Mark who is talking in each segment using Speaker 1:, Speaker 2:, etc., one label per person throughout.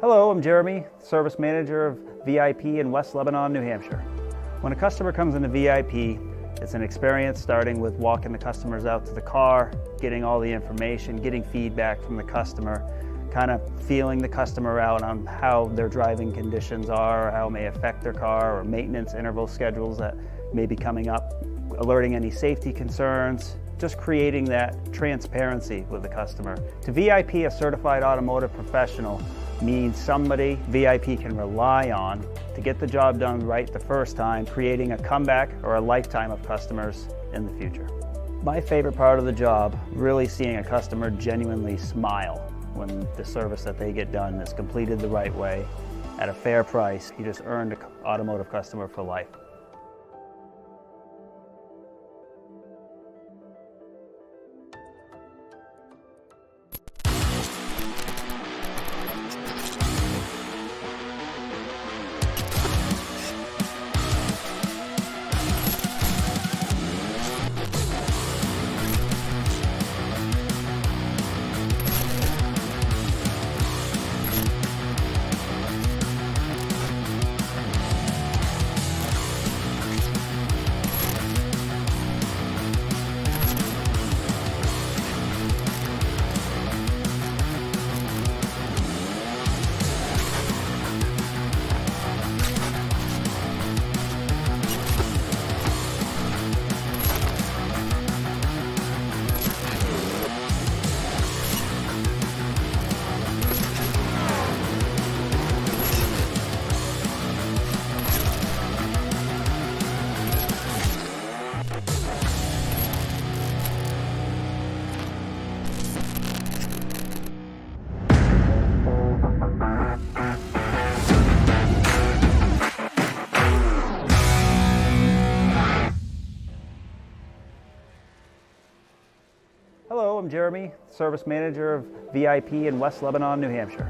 Speaker 1: Hello, I'm Jeremy, Service Manager of VIP in West Lebanon, New Hampshire. When a customer comes into VIP, it's an experience starting with walking the customers out to the car, getting all the information, getting feedback from the customer, kind of feeling the customer out on how their driving conditions are, how it may affect their car, or maintenance interval schedules that may be coming up, alerting any safety concerns, just creating that transparency with the customer. To VIP, a certified automotive professional means somebody VIP can rely on to get the job done right the first time, creating a comeback or a lifetime of customers in the future. My favorite part of the job, really seeing a customer genuinely smile when the service that they get done is completed the right way at a fair price. You just earned an automotive customer for life. Hello, I'm Jeremy, Service Manager of VIP in West Lebanon, New Hampshire.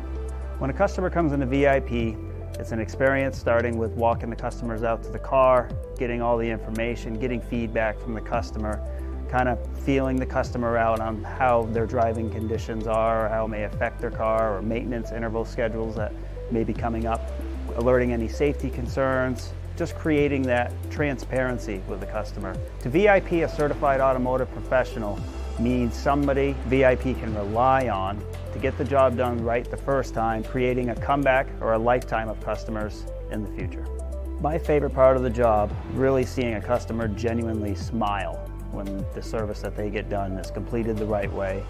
Speaker 1: When a customer comes into VIP, it's an experience starting with walking the customers out to the car, getting all the information, getting feedback from the customer, kind of feeling the customer out on how their driving conditions are, how it may affect their car, or maintenance interval schedules that may be coming up, alerting any safety concerns, just creating that transparency with the customer. To VIP, a certified automotive professional means somebody VIP can rely on to get the job done right the first time, creating a comeback or a lifetime of customers in the future. My favorite part of the job, really seeing a customer genuinely smile when the service that they get done is completed the right way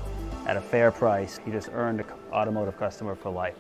Speaker 1: at a fair price. You just earned an automotive customer for life.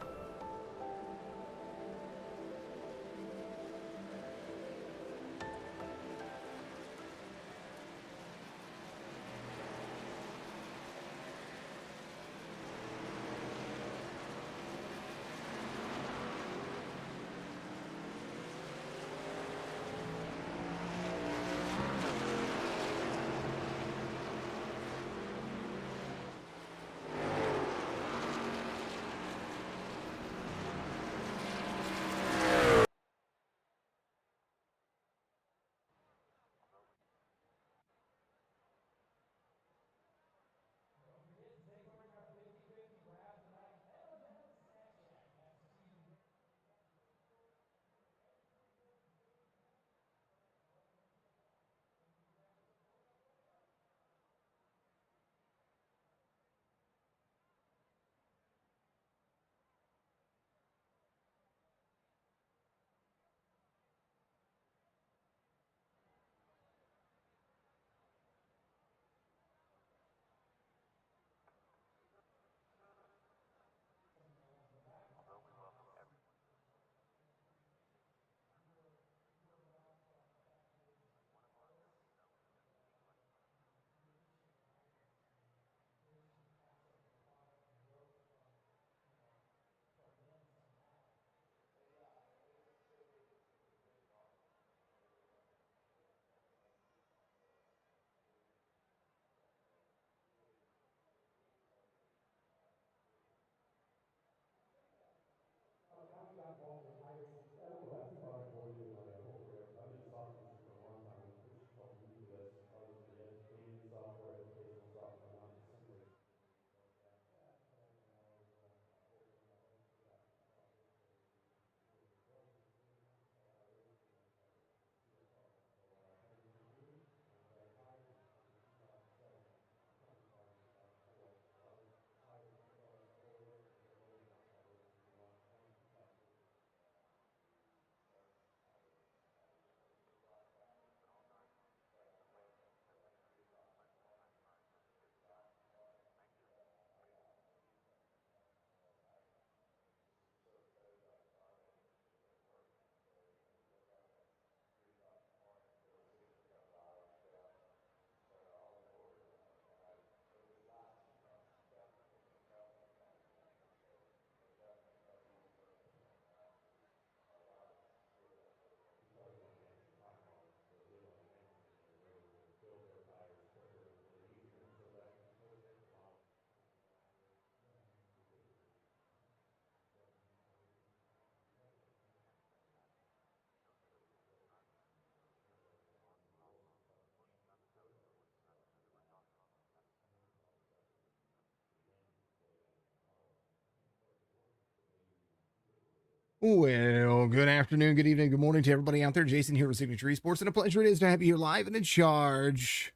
Speaker 2: Well, good afternoon, good evening, good morning to everybody out there. Jason here with Signature Esports, and a pleasure it is to have you here live and in charge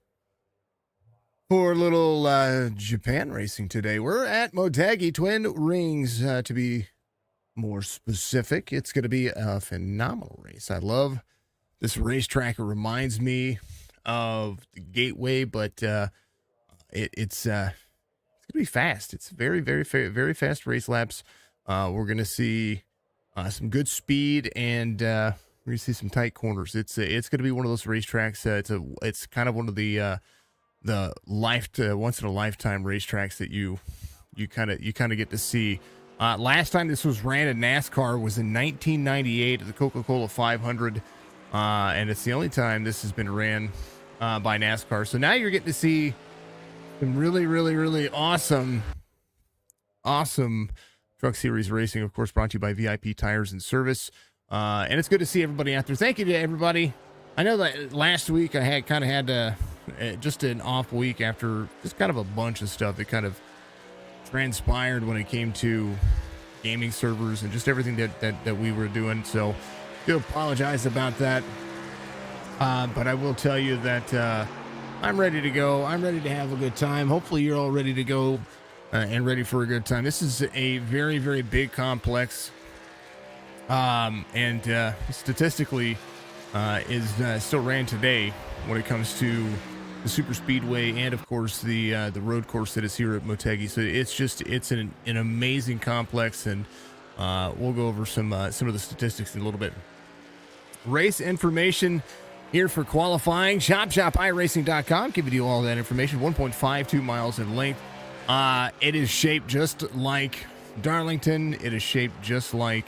Speaker 2: for a little Japan racing today. We're at Motegi Twin Rings, to be more specific. It's going to be a phenomenal race. I love this racetrack. It reminds me of the Gateway, but it's going to be fast. It's very, very fast race laps. We're going to see some good speed, and we're going to see some tight corners. It's going to be one of those racetracks. It's kind of one of the once in a lifetime racetracks that you kind of get to see. Last time this was ran in NASCAR was in 1998 at the Coca-Cola 500, and it's the only time this has been ran by NASCAR. So now you're getting to see some really awesome Truck Series racing, of course, brought to you by VIP Tires and Service. And it's good to see everybody out there. Thank you to everybody. I know that last week I had just an off week after just kind of a bunch of stuff that kind of transpired when it came to gaming servers and just everything that we were doing. So I do apologize about that. But I will tell you that I'm ready to go. I'm ready to have a good time. Hopefully you're all ready to go. And ready for a good time. This is a very big complex, and statistically is still ran today when it comes to the super speedway and of course the road course that is here at Motegi. So it's an amazing complex, and we'll go over some of the statistics in a little bit. Race information here for qualifying. Shop.iracing.com giving you all that information. 1.52 miles in length. It is shaped just like Darlington. It is shaped just like,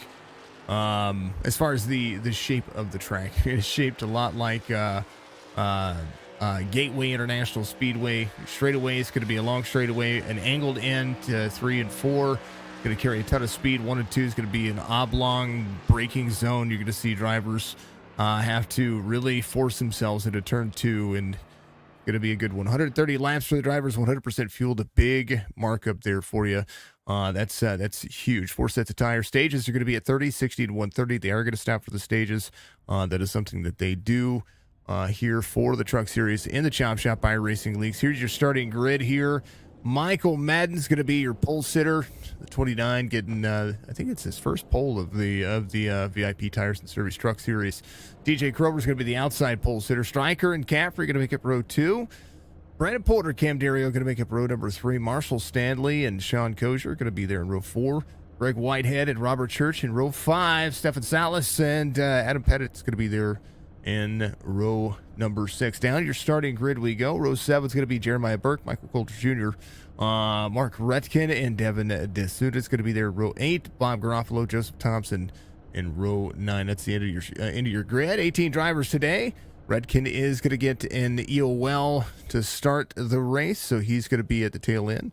Speaker 2: as far as the shape of the track, it is shaped a lot like Gateway International Speedway. Straightaway is going to be a long straightaway, an angled end to 3 and 4. Going to carry a ton of speed. 1 and 2 is going to be an oblong braking zone. You're going to see drivers have to really force themselves into turn 2, and going to be a good one. 130 laps for the drivers, 100% fuel. The big markup there for you. That's huge. 4 sets of tires. Stages are going to be at 30, 60, and 130. They are going to stop for the stages. That is something that they do here for the Truck Series in the Chop Shop Iracing Leagues. Here's your starting grid here. Michael Madden's going to be your pole sitter. The 29 getting, I think it's his first pole of the VIP Tires and Service Truck Series. DJ Kroger's going to be the outside pole sitter. Stryker and Caffrey going to make up row 2. Brandon Porter, Cam Dario going to make up row number 3. Marshall Stanley and Sean Kozier going to be there in row 4. Greg Whitehead and Robert Church in row 5. Stefan Salas and Adam Pettit's going to be there in row number 6. Down your starting grid we go. Row 7 is going to be Jeremiah Burke, Michael Coulter Jr., Mark Retkin, and Devin DeSuda. It's going to be there in row 8. Bob Garofalo, Joseph Thompson in row 9. That's the end of your grid. 18 drivers today. Redkin is going to get an EOL to start the race, so he's going to be at the tail end.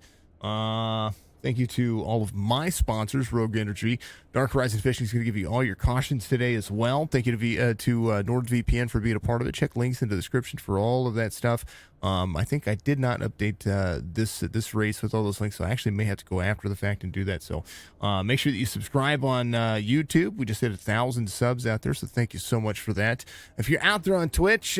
Speaker 2: Thank you to all of my sponsors, Rogue Energy. Dark Horizon Fishing is going to give you all your cautions today as well. Thank you to NordVPN for being a part of it. Check links in the description for all of that stuff. I think I did not update this race with all those links, so I actually may have to go after the fact and do that. So make sure that you subscribe on YouTube. We just hit 1,000 subs out there, so thank you so much for that. If you're out there on Twitch,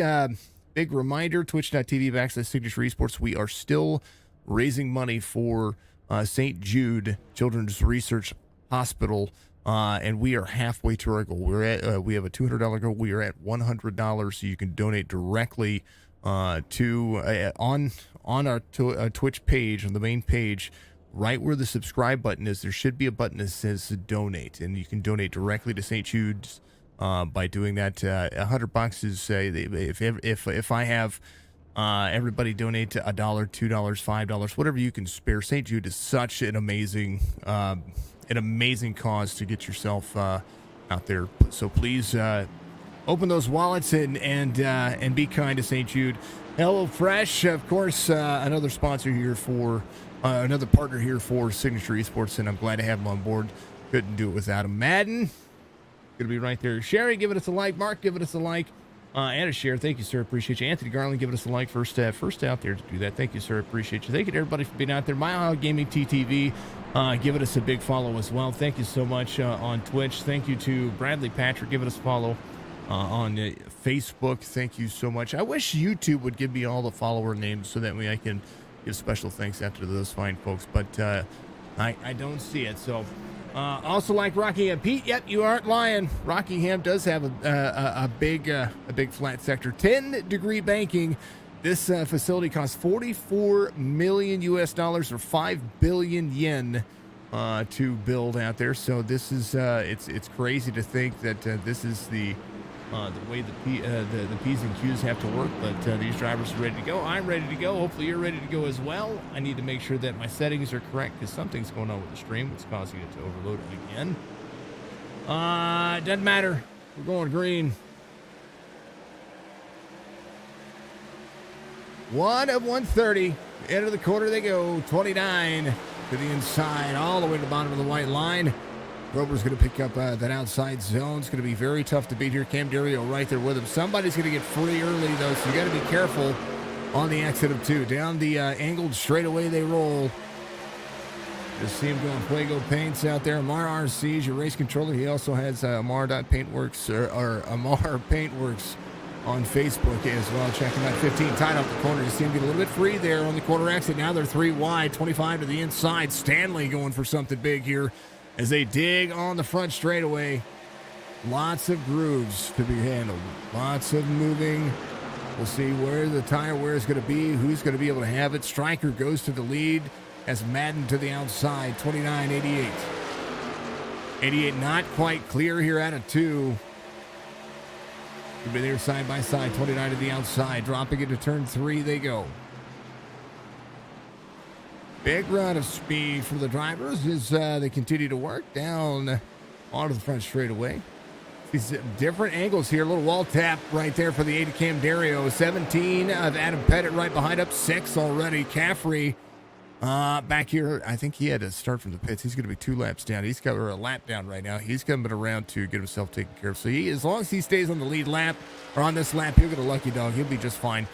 Speaker 2: big reminder, twitch.tv/Signature Esports. We are still raising money for St. Jude Children's Research Hospital, and we are halfway to our goal. We have a $200 goal. We are at $100, so you can donate directly on our Twitch page, on the main page, right where the subscribe button is. There should be a button that says donate, and you can donate directly to St. Jude's by doing that. $100 is if I have everybody donate to $1, $2, $5, whatever you can spare. St. Jude is such an amazing cause to get yourself out there. So please open those wallets and be kind to St. Jude. HelloFresh, of course, another sponsor here for another partner here for Signature Esports, and I'm glad to have him on board. Couldn't do it without him. Madden, gonna be right there. Sherry, give it us a like. Mark, give it us a like. And a share. Thank you, sir. Appreciate you. Anthony Garland giving us a like first out there to do that. Thank you, sir. Appreciate you. Thank you to everybody for being out there. My Ohio Gaming TTV, giving us a big follow as well. Thank you so much on Twitch. Thank you to Bradley Patrick giving us a follow on Facebook. Thank you so much. I wish YouTube would give me all the follower names so that way I can give special thanks out to those fine folks, but I don't see it. So also like Rockingham. Pete, yep, you aren't lying. Rockingham does have a big flat sector. 10-degree banking. This facility costs $44 million or 5 billion yen to build out there. So this is it's crazy to think that this is the way the P's and Q's have to work, but these drivers are ready to go. I'm ready to go. Hopefully you're ready to go as well. I need to make sure that my settings are correct because something's going on with the stream. It's causing it to overload again. Doesn't matter. We're going green. 1 of 130. Into the corner they go. 29 to the inside, all the way to the bottom of the white line. Rover's going to pick up that outside zone. It's going to be very tough to beat here. Cam Dario right there with him. Somebody's going to get free early, though, so you got to be careful on the exit of 2. Down the angled straightaway they roll. Just see him going Fuego Paints out there. Amar RC's your race controller. He also has Amar.Paintworks or Amar Paintworks on Facebook as well. Check him out. 15 tied off the corner. You see him get a little bit free there on the corner exit. Now they're 3 wide. 25 to the inside. Stanley going for something big here as they dig on the front straightaway. Lots of grooves to be handled. Lots of moving. We'll see where the tire wear is going to be, who's going to be able to have it. Stryker goes to the lead as Madden to the outside. 29-88. 88 not quite clear here out of 2. Could be there side by side. 29 to the outside. Dropping into turn 3 they go. Big run of speed for the drivers as they continue to work down onto the front straightaway. These different angles here. A little wall tap right there for the 8 of Cam Dario. 17 of Adam Pettit right behind up. 6 already. Caffrey back here. I think he had to start from the pits. He's going to be 2 laps down. He's got a lap down right now. He's coming around to get himself taken care of. So as long as he stays on the lead lap or on this lap, he'll get a lucky dog. He'll be just fine.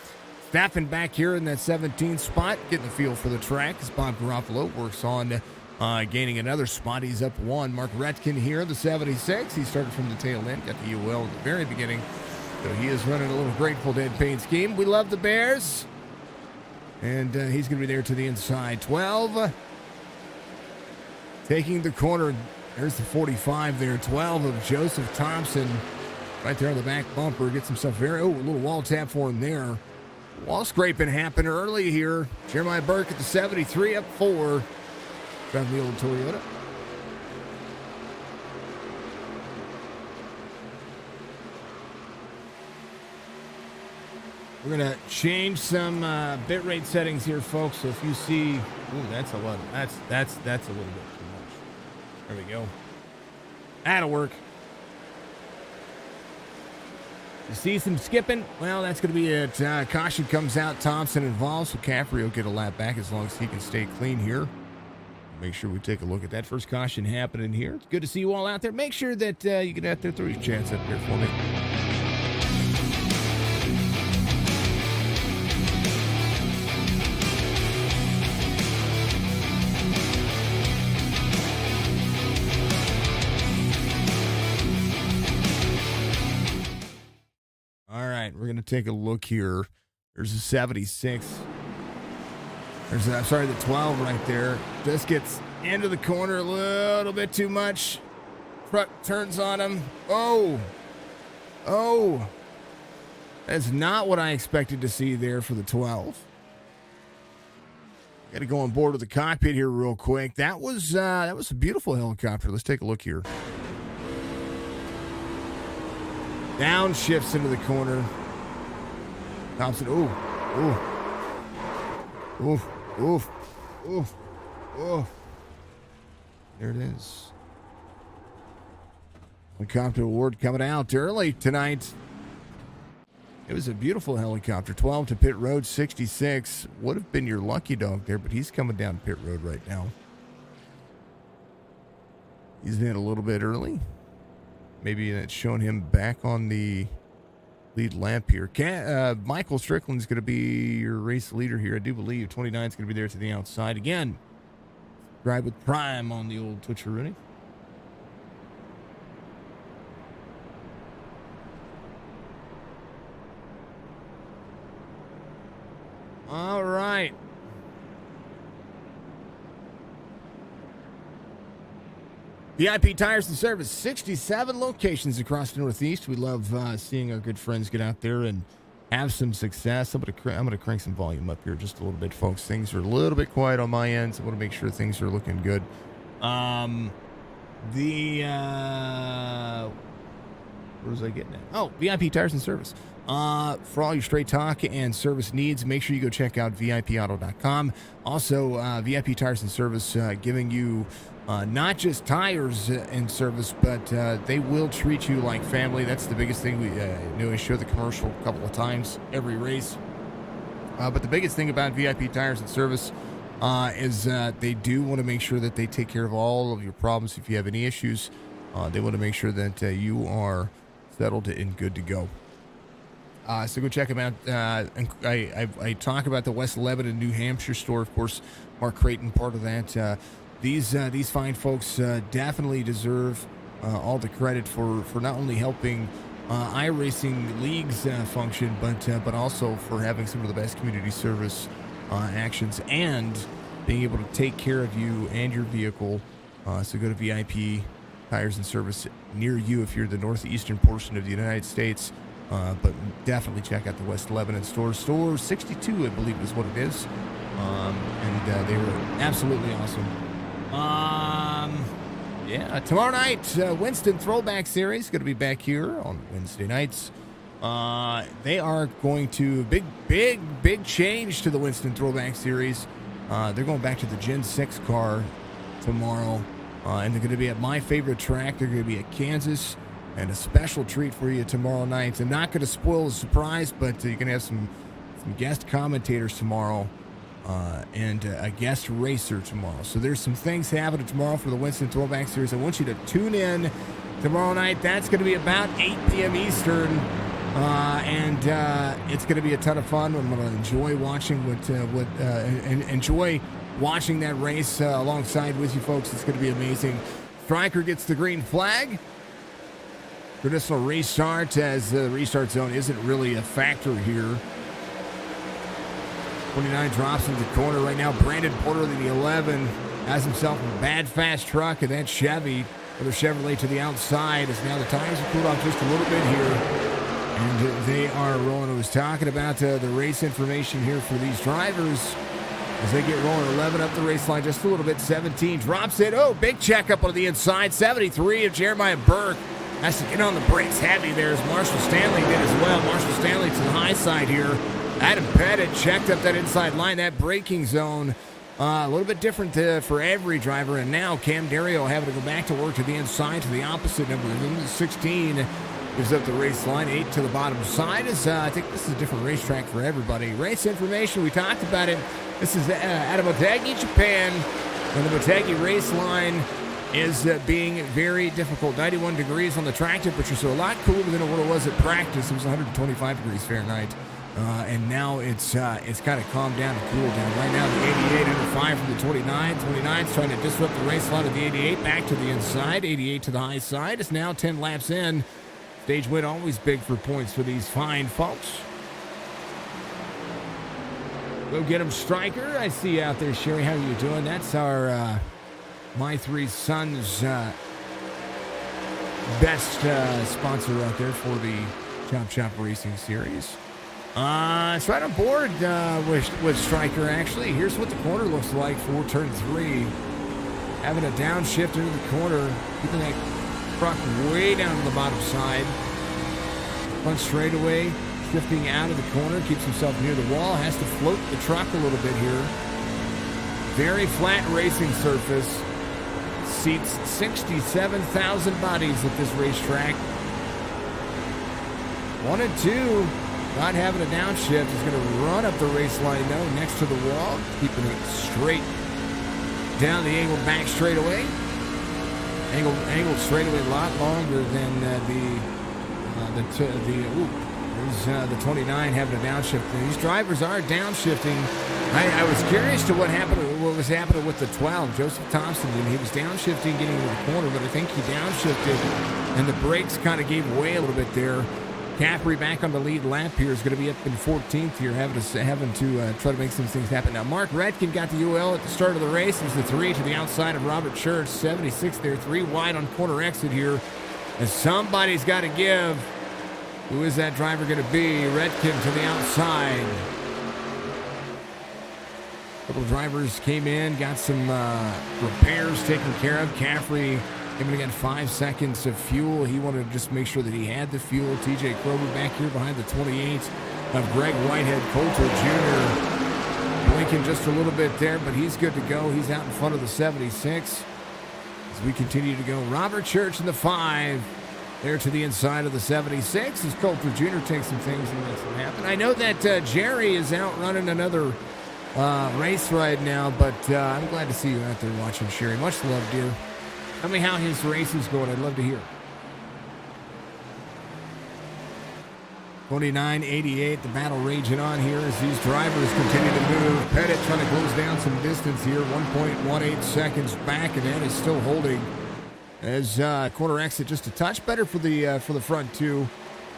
Speaker 2: Staffing back here in that 17th spot, getting the feel for the track as Bob Garofalo works on gaining another spot. He's up 1. Mark Retkin here, the 76. He started from the tail end, got the UL at the very beginning. So he is running a little Grateful Dead paint scheme. We love the Bears. And he's going to be there to the inside. 12. Taking the corner. There's the 45 there. 12 of Joseph Thompson. Right there on the back bumper. Gets himself a little wall tap for him there. Wall scraping happened early here. Jeremiah Burke at the 73 up 4. Driving the old Toyota. We're going to change some bitrate settings here, folks. So if you see, that's a lot. That's a little bit too much. There we go. That'll work. You see some skipping? Well, that's going to be it. Caution comes out. Thompson involved, so Caffrey will get a lap back as long as he can stay clean here. Make sure we take a look at that first caution happening here. It's good to see you all out there. Make sure that you get out there, throw your chance up there for me. We're going to take a look here. There's a 76. There's the 12 right there. Just gets into the corner a little bit too much. Truck turns on him. Oh. That's not what I expected to see there for the 12. Got to go on board with the cockpit here real quick. That was a beautiful helicopter. Let's take a look here. Downshifts into the corner. Thompson, oof. There it is. Helicopter award coming out early tonight. It was a beautiful helicopter. 12 to pit road, 66. Would have been your lucky dog there, but he's coming down pit road right now. He's in a little bit early. Maybe it's showing him back on the lead lap here. Michael Strickland's going to be your race leader here, I do believe. 29 is going to be there to the outside. Again, drive with Prime on the old Twitcheroonie. All right. VIP Tires and Service, 67 locations across the Northeast. We love seeing our good friends get out there and have some success. I'm going to crank some volume up here just a little bit, folks. Things are a little bit quiet on my end, so I want to make sure things are looking good. Where was I getting at? Oh, VIP Tires and Service. For all your straight talk and service needs, make sure you go check out VIPauto.com. Also, VIP Tires and Service giving you not just tires and service, but they will treat you like family. That's the biggest thing. We know I show the commercial a couple of times every race. But the biggest thing about VIP Tires and Service is they do want to make sure that they take care of all of your problems. If you have any issues, they want to make sure that you are settled and good to go. So go check them out. I talk about the West Lebanon, New Hampshire store. Of course, Mark Creighton, part of that. These fine folks definitely deserve all the credit for not only helping Iracing leagues function, but also for having some of the best community service actions and being able to take care of you and your vehicle. So go to VIP Tires and Service near you if you're the northeastern portion of the United States. But definitely check out the West Lebanon store. Store 62, I believe, is what it is. And they were absolutely awesome. Yeah, tomorrow night, Winston Throwback Series going to be back here on Wednesday nights. They are going to big change to the Winston Throwback Series. They're going back to the Gen 6 car tomorrow, and they're going to be at my favorite track. They're going to be at Kansas, and a special treat for you tomorrow night. I'm not going to spoil the surprise, but you're going to have some guest commentators tomorrow. And a guest racer tomorrow. So there's some things happening tomorrow for the Winston Throwback Series. I want you to tune in tomorrow night. That's going to be about 8 p.m. Eastern. And it's going to be a ton of fun. I'm going to enjoy watching enjoy watching that race alongside with you folks. It's going to be amazing. Striker gets the green flag. Traditional restart, as the restart zone isn't really a factor here. 29 drops into the corner right now. Brandon Porter, the 11, has himself a bad fast truck, and that Chevy, or Chevrolet to the outside, as now the tires are cooled off just a little bit here. And they are rolling. I was talking about the race information here for these drivers as they get rolling. 11 up the race line just a little bit. 17 drops it. Oh, big checkup on the inside. 73 of Jeremiah Burke has to get on the brakes heavy there, as Marshall Stanley did as well. Marshall Stanley to the high side here. Adam Pettit checked up that inside line, that braking zone. A little bit different for every driver. And now Cam Dario having to go back to work to the inside, to the opposite number. 16 gives up the race line. 8 to the bottom side. I think this is a different racetrack for everybody. Race information, we talked about it. This is out of Motegi, Japan. And the Motegi race line is being very difficult. 91 degrees on the track temperature, so a lot cooler than what it was at practice. It was 125 degrees Fahrenheit. And now it's kind of calmed down and cooled down. Right now, the 88 under 5 from the 29. 29's trying to disrupt the race line of the 88. Back to the inside. 88 to the high side. It's now 10 laps in. Stage win always big for points for these fine folks. Go get him, Striker. I see you out there, Sherry. How are you doing? That's our My Three Sons best sponsor out there for the Chop Shop Racing Series. It's right on board with Striker, actually. Here's what the corner looks like for turn 3. Having a downshift into the corner, keeping that truck way down to the bottom side. Front straightaway, shifting out of the corner, keeps himself near the wall, has to float the truck a little bit here. Very flat racing surface. Seats 67,000 bodies at this racetrack. 1 and 2. Not having a downshift. He's going to run up the race line now next to the wall, keeping it straight down the angled back straightaway. Angled straightaway a lot longer than there There's the 29 having a downshift. These drivers are downshifting. I was curious to what was happening with the 12, Joseph Thompson. And he was downshifting getting into the corner, but I think he downshifted, and the brakes kind of gave way a little bit there. Caffrey back on the lead lap here is going to be up in 14th here, having to try to make some things happen. Now, Mark Redkin got the UL at the start of the race. It's the 3 to the outside of Robert Church, 76 there, 3 wide on corner exit here. And somebody's got to give. Who is that driver going to be? Redkin to the outside. A couple of drivers came in, got some repairs taken care of. Caffrey giving again 5 seconds of fuel. He wanted to just make sure that he had the fuel. TJ Kroger back here behind the 28 of Greg Whitehead. Coulter Jr. blinking just a little bit there, but he's good to go. He's out in front of the 76. As we continue to go, Robert Church in the 5. There to the inside of the 76 as Coulter Jr. takes some things and makes them happen. I know that Jerry is out running another race right now, but I'm glad to see you out there watching, Sherry. Much love, dear. Tell me how his race is going. I'd love to hear. 29.88, the battle raging on here as these drivers continue to move. Pettit trying to close down some distance here, 1.18 seconds back, and that is still holding as corner exit just a touch better for the front two.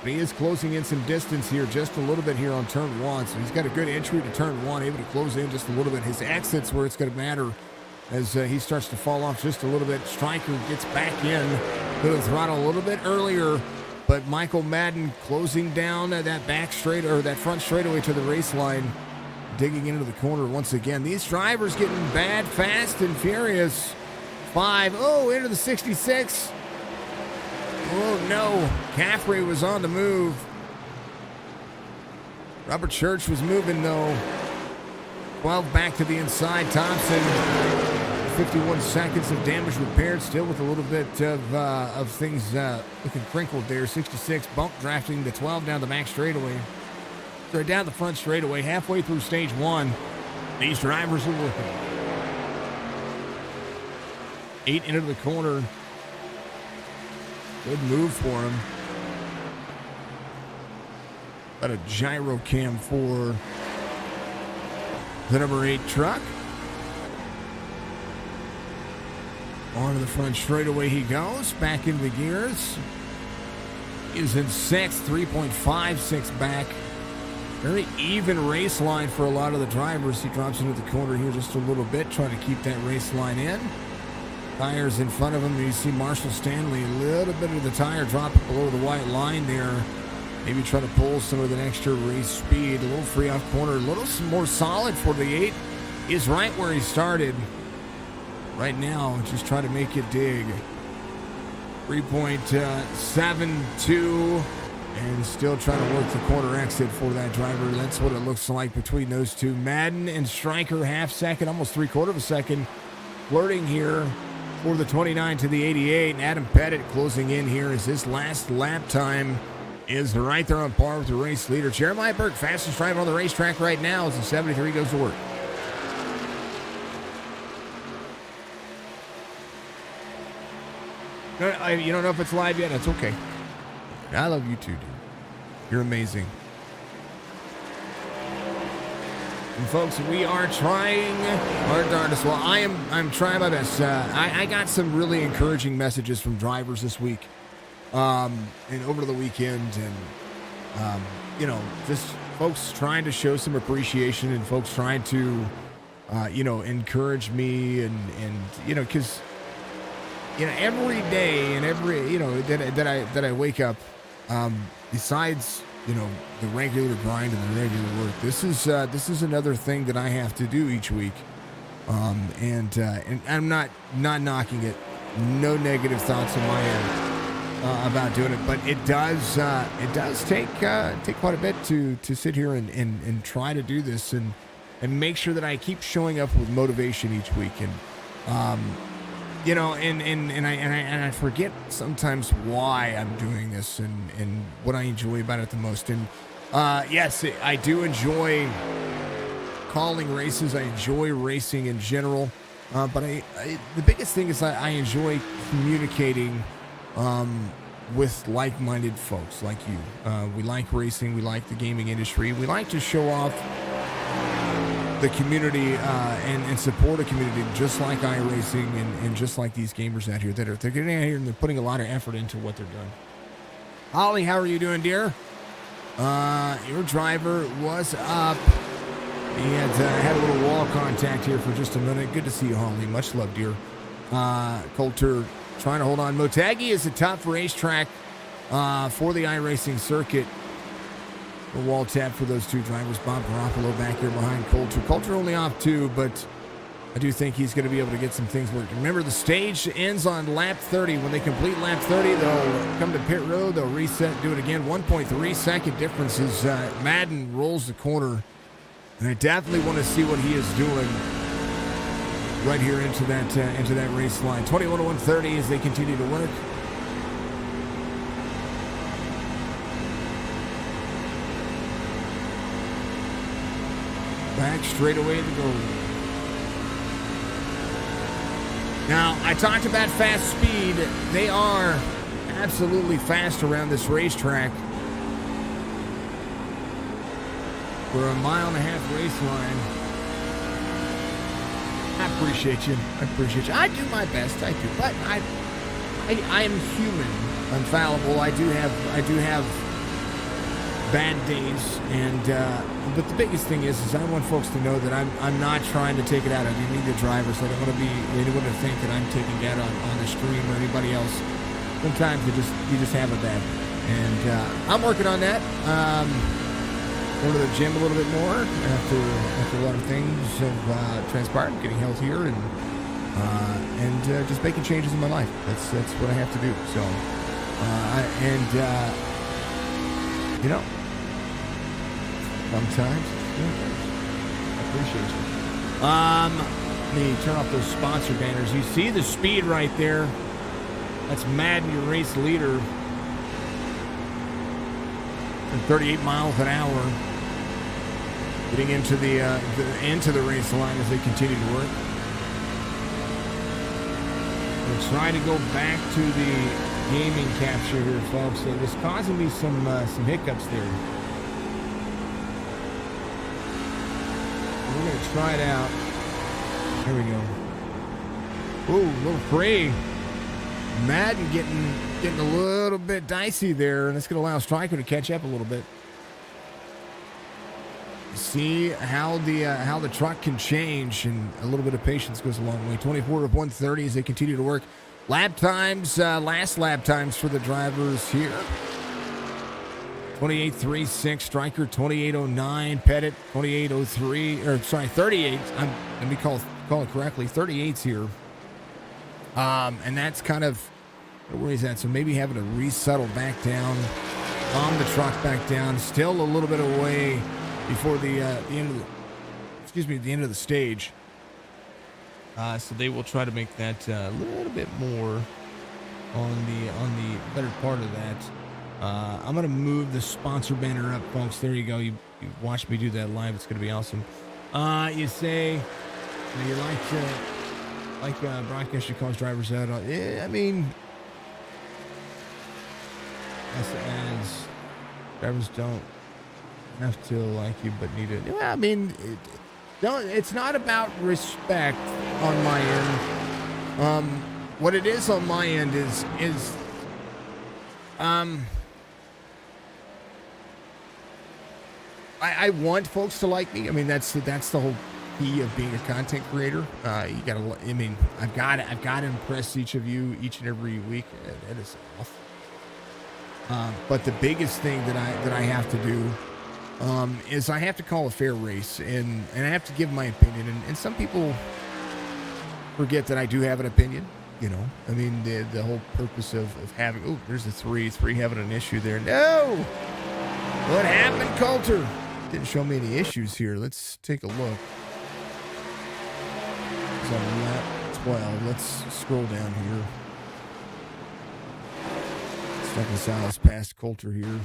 Speaker 2: But he is closing in some distance here, just a little bit here on turn 1. So he's got a good entry to turn 1, able to close in just a little bit. His exit's where it's going to matter as he starts to fall off just a little bit. Stryker gets back in to the throttle a little bit earlier, but Michael Madden closing down that back straight or that front straightaway to the race line, digging into the corner once again. These drivers getting bad, fast, and furious. 5, into the 66. Oh no, Caffrey was on the move. Robert Church was moving though. 12 back to the inside. Thompson, 51 seconds of damage repaired, still with a little bit of things looking crinkled there. 66 bump drafting the 12 down the back straightaway. So down the front straightaway, halfway through stage 1. These drivers are working. 8 into the corner. Good move for him. Got a gyro cam for the number 8 truck. On the front straightaway he goes. Back into the gears. Is in 6th, 3.56 back. Very even race line for a lot of the drivers. He drops into the corner here just a little bit, trying to keep that race line in. Tires in front of him. You see Marshall Stanley, a little bit of the tire dropping below the white line there. Maybe try to pull some of the extra race speed. A little free off corner, a little more solid for the 8. Is right where he started. Right now, just try to make it dig. 3.72, and still trying to work the corner exit for that driver. That's what it looks like between those two. Madden and Stryker, half second, almost 3/4 of a second. Flirting here for the 29 to the 88. And Adam Pettit closing in here as his last lap time is right there on par with the race leader. Jeremiah Burke, fastest driver on the racetrack right now as the 73 goes to work. You don't know if it's live yet? That's okay. I love you too, dude. You're amazing. And folks, we are trying our darndest. Well, I'm trying my best. I got some really encouraging messages from drivers this week, and over the weekend, and just folks trying to show some appreciation, and folks trying to, encourage me, and because every day and every that I wake up, besides the regular grind and the regular work, this is another thing that I have to do each week, and I'm not knocking it. No negative thoughts in my end about doing it, but it does take quite a bit to sit here and try to do this and make sure that I keep showing up with motivation each week, and I forget sometimes why I'm doing this and what I enjoy about it the most. And yes, I do enjoy calling races. I enjoy racing in general, but the biggest thing is I enjoy communicating with like-minded folks like you. We like racing. We like the gaming industry. We like to show off the community and support a community just like iRacing and just like these gamers out here they're getting out here and they're putting a lot of effort into what they're doing. Holly, how are you doing, dear? Your driver was up. He had a little wall contact here for just a minute. Good to see you, Holly. Much love, dear. Coulter trying to hold on. Motegi is a tough racetrack for the iRacing circuit. A wall tap for those two drivers. Bob Garoppolo back here behind Coulter. Coulter only off 2, but I do think he's going to be able to get some things working. Remember, the stage ends on lap 30. When they complete lap 30, they'll come to pit road. They'll reset, do it again. 1.3 second difference as Madden rolls the corner. And I definitely want to see what he is doing right here into that race line. 21 to 130 as they continue to work. Back straight away to go. Now, I talked about fast speed. They are absolutely fast around this racetrack. We're a 1.5 mile race line. I appreciate you. I do my best. I do, but I am human. I'm fallible. I do have bad days, and but the biggest thing is I want folks to know that I'm not trying to take it out on any of the drivers. I don't want to be anyone to think that I'm taking it out on the stream or anybody else. Sometimes you just have a bad day, and I'm working on that. Going to the gym a little bit more after a lot of things have transpired, getting healthier and just making changes in my life. That's what I have to do. So you know, sometimes I appreciate you. Let me turn off those sponsor banners. You see the speed right there. That's Madden, your race leader. 38 miles an hour. Getting into the race line as they continue to work. We're trying to go back to the gaming capture here, folks. It was causing me some hiccups there. We're going to try it out. There we go. Ooh, a little free. Madden getting a little bit dicey there, and it's going to allow Stryker to catch up a little bit. See how the truck can change, and a little bit of patience goes a long way. 24 of 130 as they continue to work. Lap times, last lap times for the drivers here. 28.36, Stryker 28.09, Pettit 28.03, or sorry, 38. Let me call it correctly. 38's here, and that's kind of where he's at. So maybe having to resettle back down, calm the truck back down. Still a little bit away before the end of the stage. So they will try to make that a little bit more on the better part of that. I'm gonna move the sponsor banner up, folks. There you go. You watched me do that live. It's gonna be awesome. You say you like broadcaster calls drivers out. I mean, as drivers don't have to like you, but need it. Well, I mean, it's not about respect on my end. What it is on my end is I want folks to like me. I mean, that's the whole key of being a content creator. You gotta. I mean, I've got to impress each of you each and every week. That is off. But the biggest thing that I have to do is I have to call a fair race, and I have to give my opinion. And some people forget that I do have an opinion. You know, I mean, the whole purpose of having, oh, there's a three having an issue there. No! What happened, Coulter? Didn't show me any issues here. Let's take a look. It's on lap 12. Let's scroll down here. Stefan Salas past Coulter here.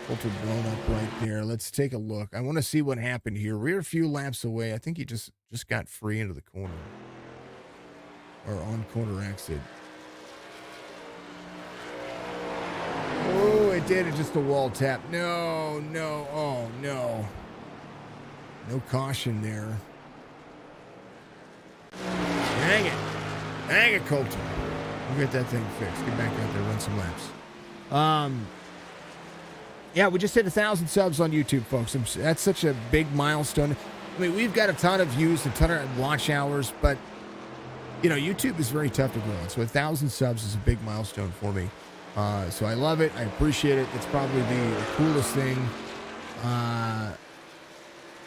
Speaker 2: Coulter blown up right there. Let's take a look. I want to see what happened here. We're a few laps away. I think he just got free into the corner. Or on corner exit. did it, just a wall tap. No, no, oh, no. No caution there. Dang it. Dang it, Colton. We'll get that thing fixed. Get back out there, run some laps. Yeah, we just hit 1,000 subs on YouTube, folks. That's such a big milestone. I mean, we've got a ton of views, a ton of watch hours, but, you know, YouTube is very tough to grow. So 1,000 subs is a big milestone for me. So I love it. I appreciate it. It's probably the coolest thing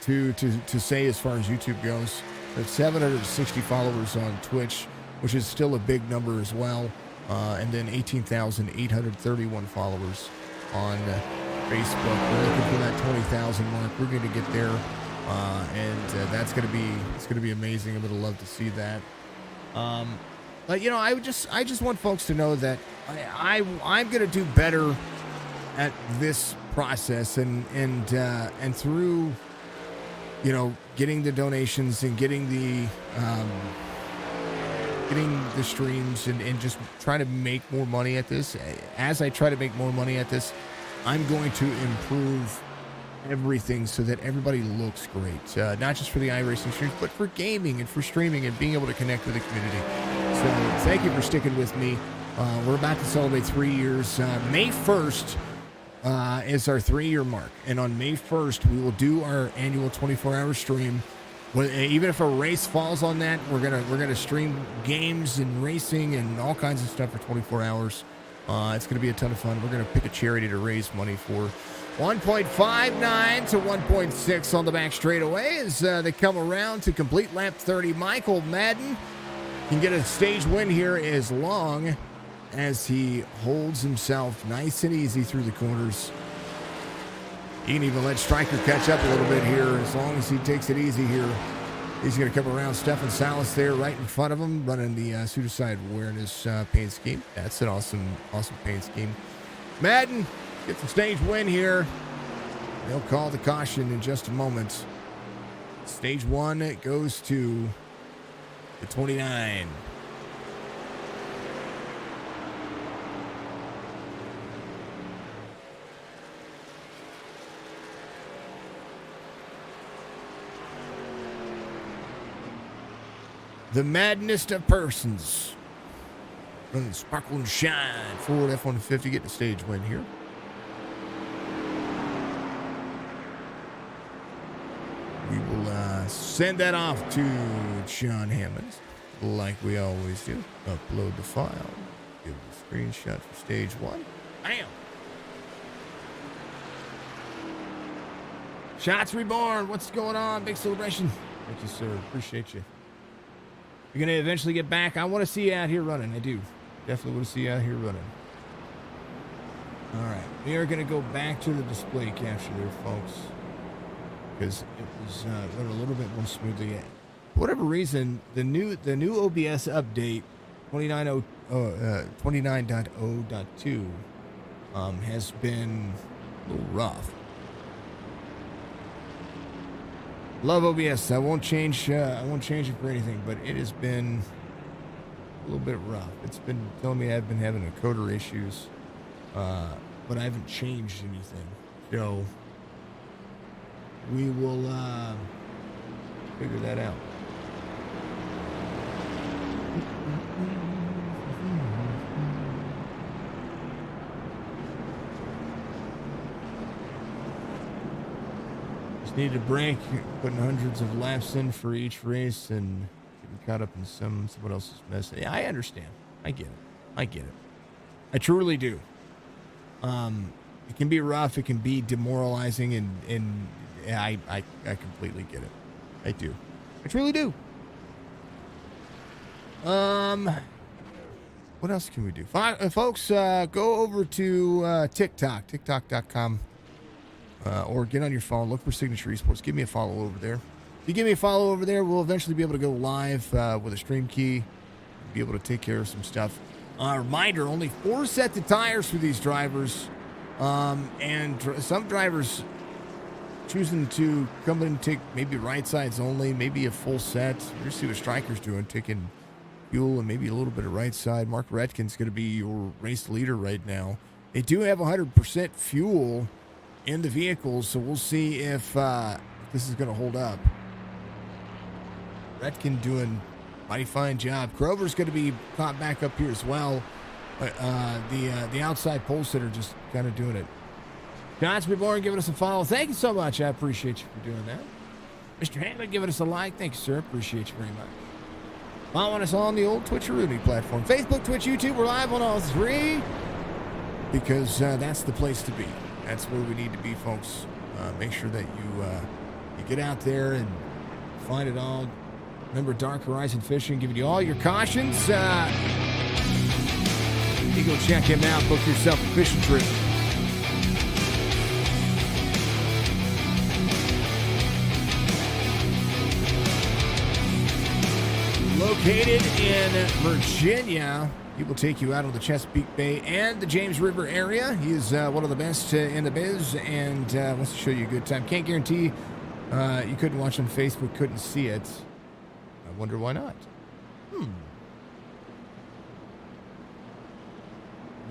Speaker 2: to say as far as YouTube goes. There's 760 followers on Twitch, which is still a big number as well. And then 18,831 followers on Facebook. We're looking for that 20,000 mark. We're going to get there. And that's going to be amazing. I'm going to love to see that. But you know, I just want folks to know that I'm going to do better at this process and through, you know, getting the donations and getting the streams and just trying to make more money at this. As I try to make more money at this, I'm going to improve everything so that everybody looks great. Not just for the iRacing streams, but for gaming and for streaming and being able to connect with the community. So thank you for sticking with me. We're about to celebrate 3 years. May 1st is our 3-year mark. And on May 1st, we will do our annual 24-hour stream. Even if a race falls on that, we're gonna stream games and racing and all kinds of stuff for 24 hours. It's gonna be a ton of fun. We're gonna pick a charity to raise money for 1.59 to 1.6 on the back straightaway as they come around to complete lap 30. Michael Madden can get a stage win here as long as he holds himself nice and easy through the corners. He can even let Stryker catch up a little bit here as long as he takes it easy here. He's going to come around. Stefan Salas there right in front of him, running the Pseudocide Awareness paint scheme. That's an awesome paint scheme. Madden gets the stage win here. They'll call the caution in just a moment. Stage 1 goes to the 29. The madness of persons. Running Sparkle and Shine. Ford F-150 getting a stage win here. We will send that off to John Hammond, like we always do. Upload the file. Give a screenshot for stage 1. Bam! Shots Reborn. What's going on? Big celebration. Thank you, sir. Appreciate you. You're going to eventually get back. I want to see you out here running. I do. Definitely want to see you out here running. All right. We are going to go back to the display capture there, folks. Because it was running a little bit more smoothly. For whatever reason, the new OBS update, 29.0.2, has been a little rough. Love OBS. I won't change it for anything, but it has been a little bit rough. It's been telling me I've been having encoder issues, but I haven't changed anything. So we will figure that out. Need a break, putting hundreds of laps in for each race and getting caught up in someone else's mess. Yeah, I understand. I get it. I truly do. It can be rough. It can be demoralizing, and I completely get it. I do. I truly do. What else can we do? Folks, go over to TikTok, tiktok.com. Or get on your phone, look for Signature Esports. Give me a follow over there. If you give me a follow over there, we'll eventually be able to go live with a stream key, be able to take care of some stuff. Reminder, only 4 sets of tires for these drivers. And some drivers choosing to come in and take maybe right sides only, maybe a full set. We're going to see what Stryker's doing, taking fuel and maybe a little bit of right side. Mark Redkin's going to be your race leader right now. They do have 100% fuel in the vehicles, so we'll see if this is going to hold up. Redkin doing a mighty fine job. Grover's going to be caught back up here as well. The outside pole sitter just kind of doing it. John's been born, giving us a follow. Thank you so much. I appreciate you for doing that. Mr. Hanlon giving us a like. Thank you, sir. Appreciate you very much. Following us on the old Twitcheroonie platform. Facebook, Twitch, YouTube. We're live on all three because that's the place to be. That's where we need to be, folks. Make sure that you get out there and find it all. Remember Dark Horizon Fishing giving you all your cautions. You go check him out. Book yourself a fishing trip. Located in Virginia, he will take you out on the Chesapeake Bay and the James River area. He is one of the best in the biz and wants to show you a good time. Can't guarantee you couldn't watch on Facebook, couldn't see it. I wonder why not.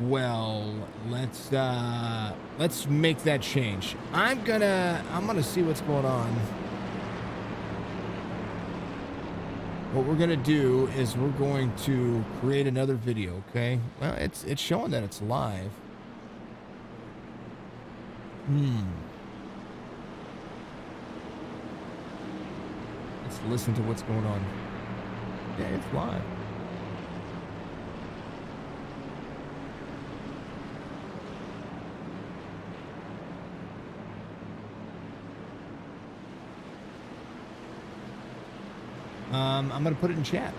Speaker 2: Well, let's make that change. I'm gonna see what's going on. What we're gonna do is we're going to create another video, okay? Well, it's showing that it's live. Let's listen to what's going on. Yeah, it's live. I'm going to put it in chat.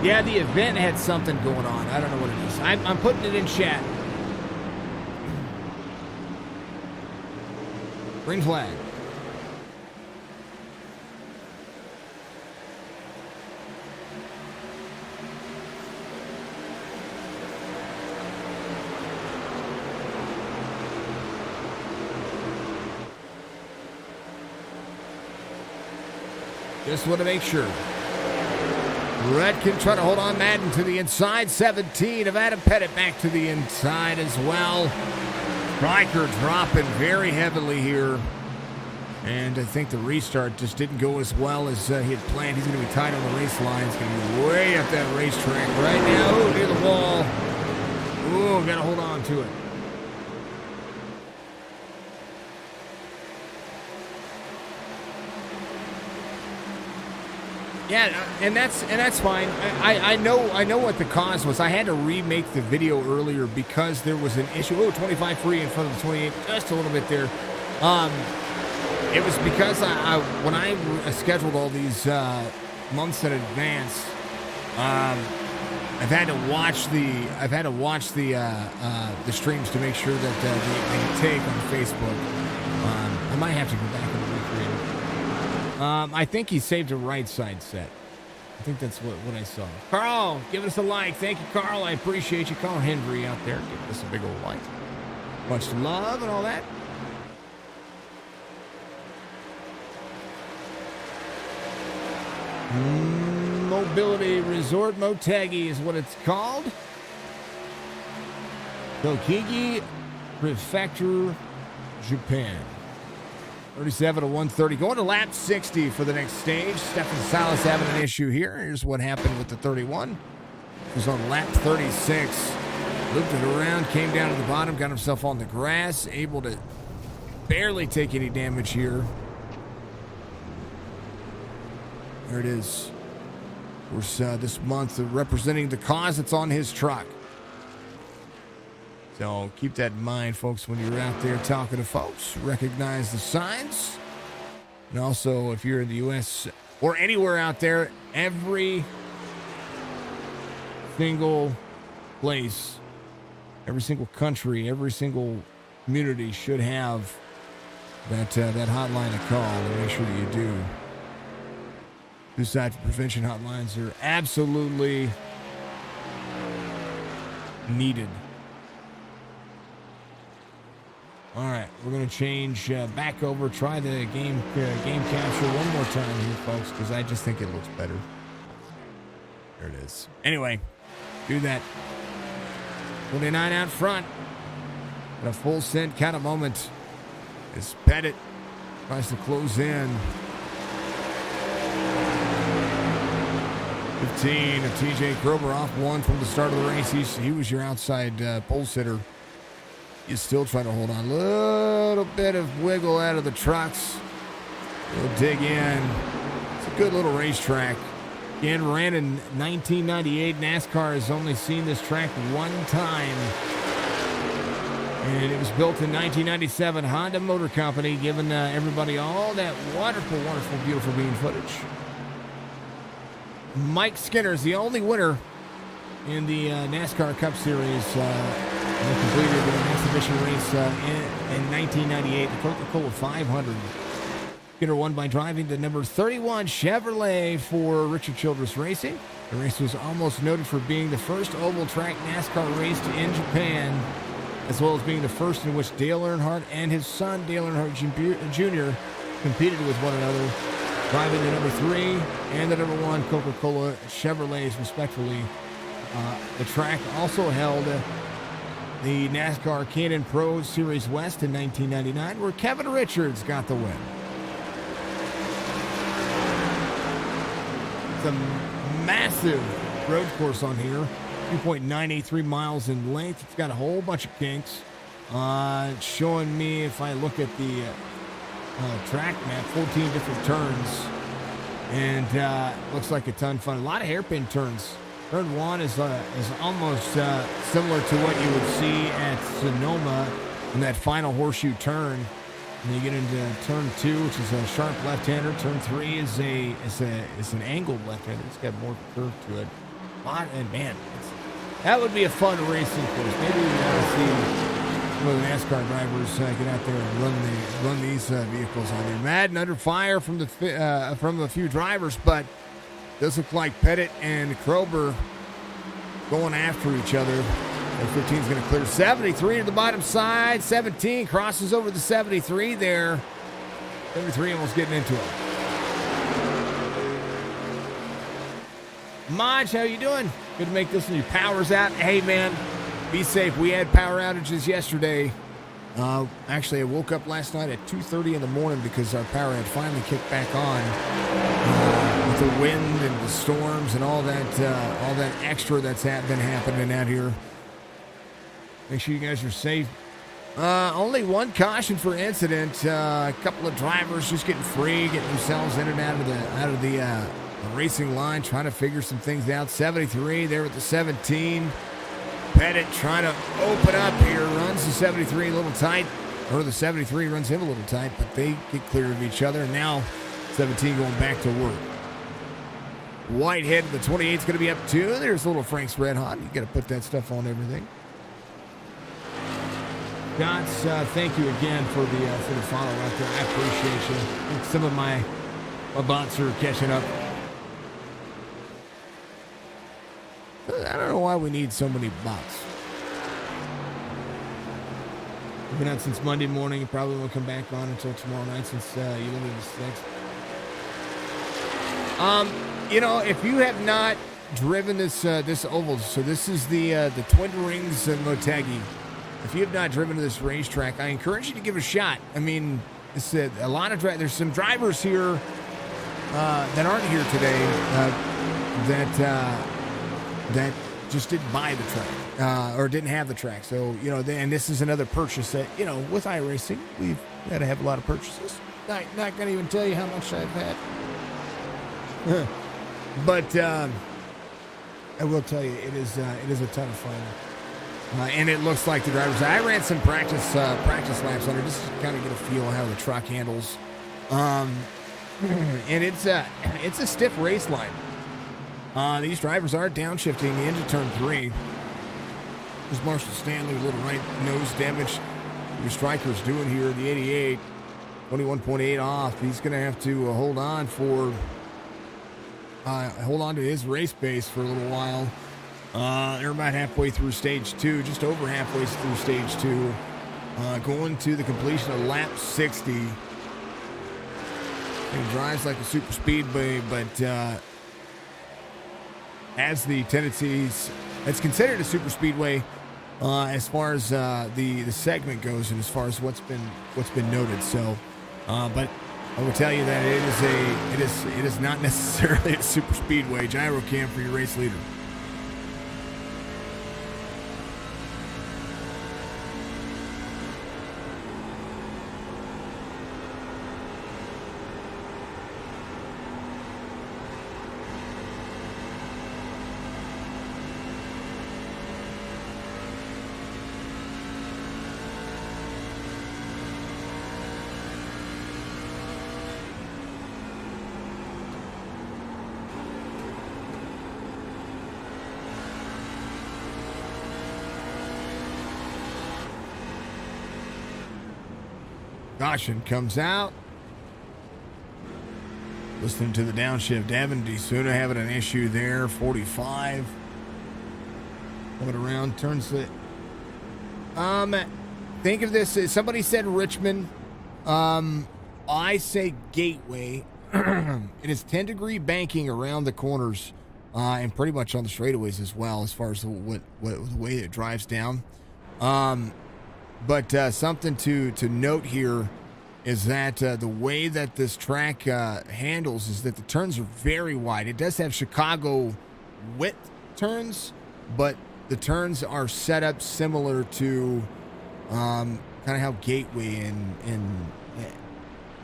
Speaker 2: Yeah, the event had something going on. I don't know what it is. I'm putting it in chat. Green flag. Just want to make sure. Redkin trying to hold on Madden to the inside. 17 of Adam Pettit back to the inside as well. Stryker dropping very heavily here. And I think the restart just didn't go as well as he had planned. He's going to be tight on the race line. He's going to be way up that racetrack right now. Ooh, near the wall. Ooh, got to hold on to it. Yeah, and that's fine. I know what the cause was. I had to remake the video earlier because there was an issue. Oh, 25 free in front of the 28, just a little bit there. It was because when I scheduled all these months in advance, I've had to watch the streams to make sure that they take on Facebook. I might have to go back and recreate it. I think he saved a right side set. I think that's what I saw. Carl, give us a like. Thank you, Carl. I appreciate you. Carl Henry out there. Give us a big old like. Much love and all that. Mobility Resort Motegi is what it's called. Tokigi Prefecture, Japan. 37 to 130. Going to lap 60 for the next stage. Stefan Salas having an issue here. Here's what happened with the 31. He was on lap 36. Looped it around, came down to the bottom, got himself on the grass, able to barely take any damage here. There it is. Of course, this month representing the cause that's on his truck. So keep that in mind, folks, when you're out there talking to folks. Recognize the signs. And also, if you're in the U.S. or anywhere out there, every single place, every single country, every single community should have that hotline to call, and make sure that you do. Suicide prevention hotlines are absolutely needed. All right, we're going to change back over, try the game capture one more time here, folks, because I just think it looks better. There it is. Anyway, do that. 29 out front. And a full send kind of moment as Pettit tries to close in. 15 of TJ Krober off one from the start of the race. He was your outside pole sitter. He's still trying to hold on. A little bit of wiggle out of the trucks. He'll dig in. It's a good little racetrack. Again, ran in 1998. NASCAR has only seen this track one time. And it was built in 1997. Honda Motor Company, giving everybody all that wonderful, wonderful, beautiful bean footage. Mike Skinner is the only winner in the NASCAR Cup Series. Completed an exhibition race in 1998, the Coca-Cola 500. Skinner won by driving the number 31 Chevrolet for Richard Childress Racing. The race was almost noted for being the first oval track NASCAR raced in Japan, as well as being the first in which Dale Earnhardt and his son Dale Earnhardt Jr. competed with one another, driving the number 3 and the number 1 Coca-Cola Chevrolets, respectively. The track also held the NASCAR Can-Am Pro Series West in 1999, where Kevin Richards got the win. It's a massive road course on here, 2.983 miles in length. It's got a whole bunch of kinks. It's showing me, if I look at the track map, 14 different turns, and looks like a ton of fun. A lot of hairpin turns. Turn 1 is almost similar to what you would see at Sonoma in that final horseshoe turn. And you get into turn 2, which is a sharp left-hander. Turn 3 is an angled left-hander. It's got more curve to it. And man, that would be a fun racing course. Maybe we ought to see some of the NASCAR drivers get out there and run these vehicles on there. Madden under fire from a few drivers, but does look like Pettit and Krober going after each other. 15 is going to clear 73 to the bottom side. 17 crosses over the 73 there. 73 almost getting into it. Maj, how you doing? Good to make this one. Your power's out. Hey, man, be safe. We had power outages yesterday. Actually, I woke up last night at 2:30 in the morning because our power had finally kicked back on with the wind and the storms and all that extra that's been happening out here. Make sure you guys are safe. Only one caution for incident. A couple of drivers just getting free, getting themselves in and out of the racing line, trying to figure some things out. 73 there with the 17. Pettit trying to open up here, runs the 73 a little tight, or the 73 runs him a little tight, but they get clear of each other. And now 17 going back to work. Whitehead, the 28 is going to be up too. There's little Frank's Red Hot. You got to put that stuff on everything. Scotts, thank you again for the follow out there. I appreciate you. I think some of my bots are catching up. I don't know why we need so many bots. We've been out since Monday morning. You probably won't come back on until tomorrow night since you limited to 6. If you have not driven this oval, so this is the Twin Rings in Motegi. If you have not driven to this racetrack, I encourage you to give it a shot. I mean, it's a lot of there's some drivers here that aren't here today that just didn't buy the track or didn't have the track. So, and this is another purchase that, with iRacing, we've got to have a lot of purchases. Not going to even tell you how much I've had. But I will tell you, it is a ton of fun. And it looks like the drivers. I ran some practice laps on it just to kind of get a feel of how the truck handles. And it's a stiff race line. These drivers are downshifting into turn 3. There's Marshall Stanley, a little right nose damage. Your striker's doing here. The 88, 21.8 off. He's going to have to hold on to his race pace for a little while. They're about halfway through stage 2, just over halfway through stage 2, going to the completion of lap 60. He drives like a super speedway, but has the tendencies. It's considered a super speedway as far as the segment goes, and as far as what's been noted. So, but I will tell you that it is not necessarily a super speedway. Gyro cam for your race leader. Caution comes out. Listening to the downshift. Devin DeSuna having an issue there. 45. Coming around, turns it. Think of this as somebody said Richmond. I say Gateway. It is 10-degree banking around the corners, and pretty much on the straightaways as well, as far as the way it drives down. But something to note here is that the way that this track handles is that the turns are very wide. It does have Chicago width turns, but the turns are set up similar to kind of how Gateway and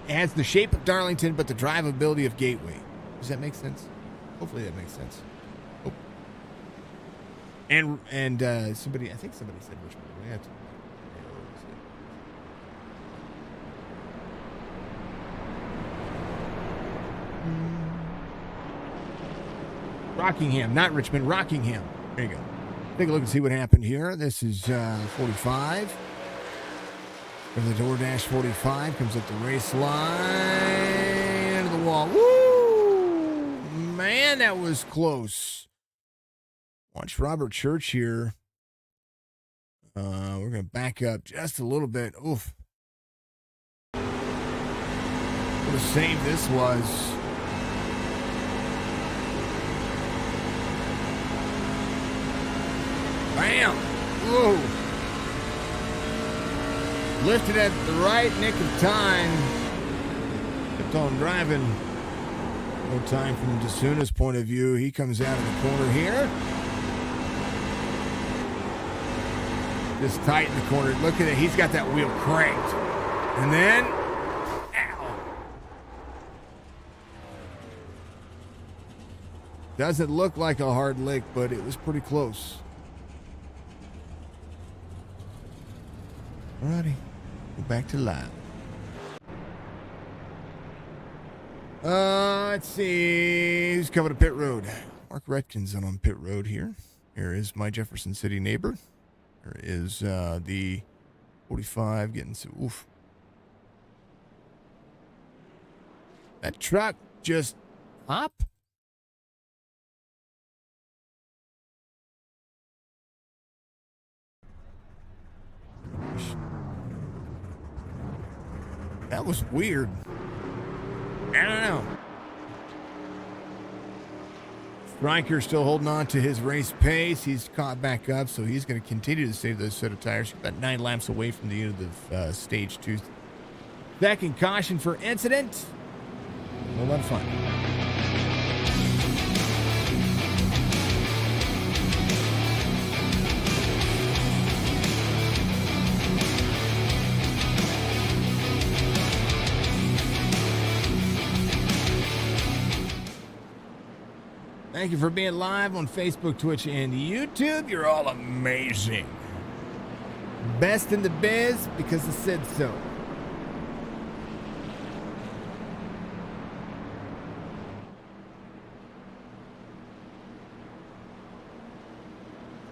Speaker 2: it has the shape of Darlington, but the drivability of Gateway. Does that make sense? Hopefully that makes sense. Oh. And I think somebody said Richmond. We have to. Rockingham, not Richmond, Rockingham. There you go. Take a look and see what happened here. This is 45. From the DoorDash 45, comes up the race line, into the wall. Woo! Man, that was close. Watch Robert Church here. We're going to back up just a little bit. Oof. What a save this was. Bam! Whoa! Lifted at the right nick of time. Kept on driving. No time from DeSuna's point of view. He comes out of the corner here. Just tighten the corner. Look at it. He's got that wheel cranked. And then, ow. Doesn't look like a hard lick, but it was pretty close. Alrighty. Go back to live. Let's see. Who's coming to pit road? Mark Redkins on pit road here. Here is my Jefferson City neighbor. There is the 45 getting some. Oof. That truck just hop. That was weird. I don't know. Stryker still holding on to his race pace. He's caught back up, so he's going to continue to save those set of tires. About 9 laps away from the end of stage 2. Second caution for incident. A whole lot of fun. Thank you for being live on Facebook, Twitch, and YouTube. You're all amazing. Best in the biz because I said so.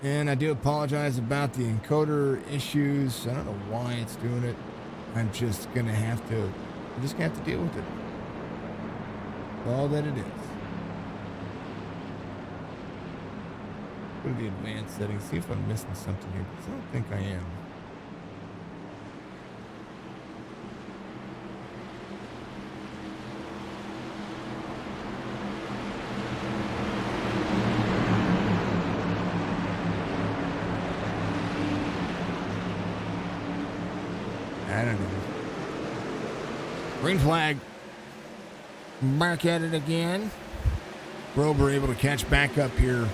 Speaker 2: And I do apologize about the encoder issues. I don't know why it's doing it. I'm just gonna have to deal with it. That's all that it is. Go to the advanced settings, see if I'm missing something here, because I don't think I am. I don't know. Green flag. Back at it again. Grover able to catch back up here.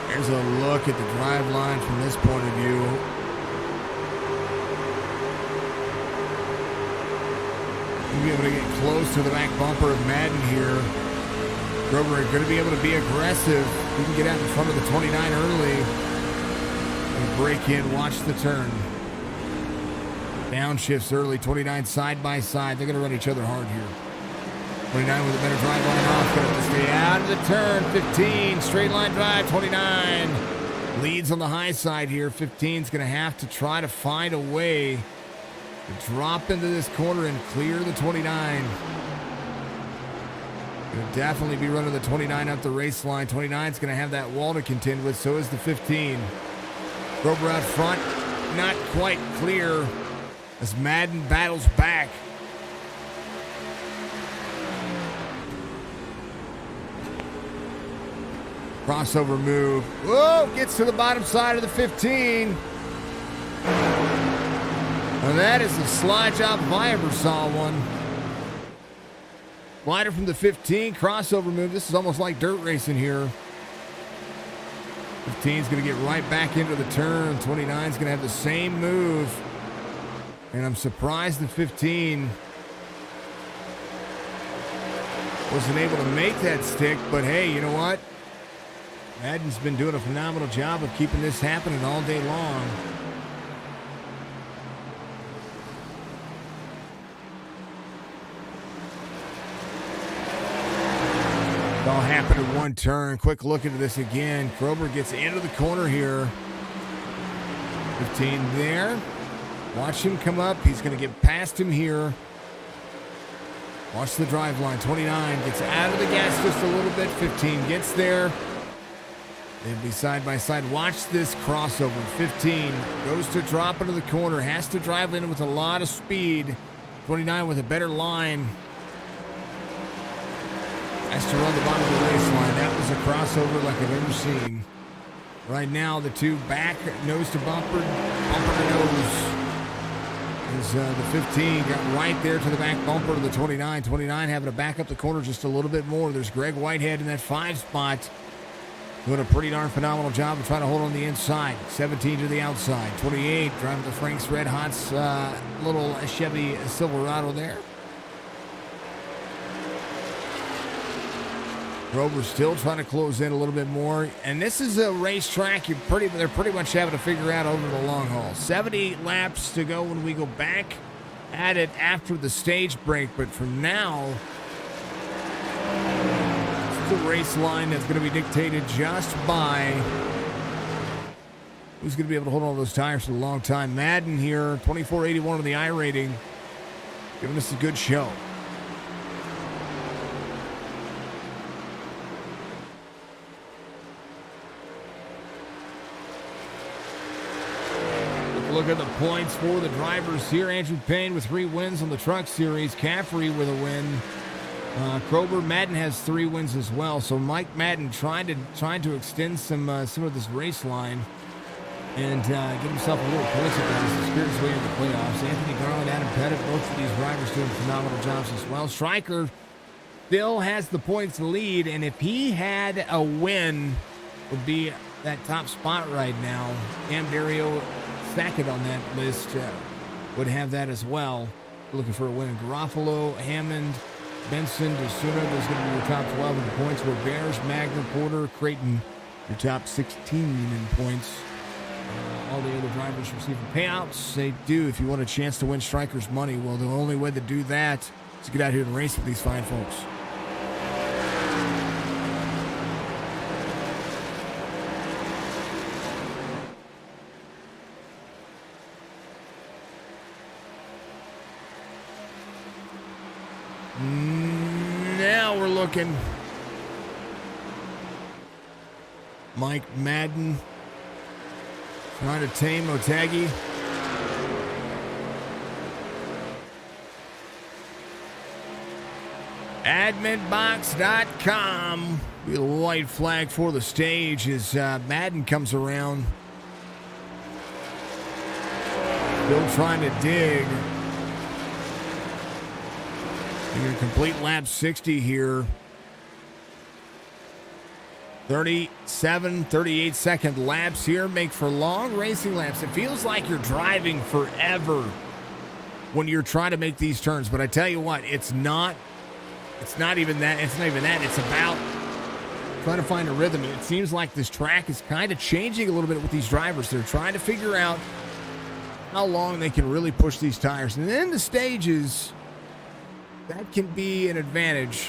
Speaker 2: There's a look at the drive line from this point of view. We'll be able to get close to the back bumper of Madden here. Grover going to be able to be aggressive. We can get out in front of the 29 early. And break in, watch the turn. Downshifts early, 29 side by side. They're going to run each other hard here. 29 with a better drive line off. Going to stay out of the turn. 15, straight line drive. 29 leads on the high side here. 15 is going to have to try to find a way to drop into this corner and clear the 29. Going to definitely be running the 29 up the race line. 29 is going to have that wall to contend with. So is the 15. Grover out front. Not quite clear as Madden battles back. Crossover move. Whoa, gets to the bottom side of the 15. Well, that is the slide job if I ever saw one. Slider from the 15, crossover move. This is almost like dirt racing here. 15 is going to get right back into the turn. 29 is going to have the same move. And I'm surprised the 15 wasn't able to make that stick. But hey, you know what? Madden's been doing a phenomenal job of keeping this happening all day long. It all happened in one turn. Quick look into this again. Krober gets into the corner here. 15 there. Watch him come up. He's going to get past him here. Watch the drive line. 29 gets out of the gas just a little bit. 15 gets there. They'll be side by side. Watch this crossover. 15 goes to drop into the corner. Has to drive in with a lot of speed. 29 with a better line. Has to run the bottom of the race line. That was a crossover like I've ever seen. Right now, the two back, nose to bumper, bumper to nose. As the 15 got right there to the back bumper of the 29. 29 having to back up the corner just a little bit more. There's Greg Whitehead in that 5 spot. Doing a pretty darn phenomenal job of trying to hold on the inside. 17 to the outside. 28 driving the Frank's Red Hot's little Chevy Silverado there. Grover's still trying to close in a little bit more. And this is a racetrack they're pretty much having to figure out over the long haul. 70 laps to go when we go back at it after the stage break. But for now, it's the race line that's going to be dictated just by who's going to be able to hold on to those tires for a long time. Madden here, 2481 on the I rating, giving us a good show. Look at the points for the drivers here. Andrew Payne with 3 wins on the Truck Series. Caffrey with a win. Krober, Madden has 3 wins as well. So Mike Madden trying to extend some of this race line and get himself a little points advantage to spirit his way into the playoffs. Anthony Garland, Adam Pettit, both of these drivers doing phenomenal jobs as well. Stryker still has the points lead, and if he had a win, would be that top spot right now. Cam Dario second on that list would have that as well. Looking for a win. Garofalo, Hammond, Benson, DeSuna, those going to be your top 12 in points. Bears, Magner, Porter, Creighton, your top 16 in points. All the other drivers receiving payouts. They do if you want a chance to win Stryker's money. Well, the only way to do that is to get out here and race with these fine folks. Now we're looking. Mike Madden trying to tame Otagi. Adminbox.com. Be a white flag for the stage as Madden comes around. Still trying to dig. You're going to complete lap 60 here. 37, 38 second laps here make for long racing laps. It feels like you're driving forever when you're trying to make these turns. But I tell you what, it's not even that. It's not even that. It's about trying to find a rhythm. It seems like this track is kind of changing a little bit with these drivers. They're trying to figure out how long they can really push these tires. And then the stages, that can be an advantage.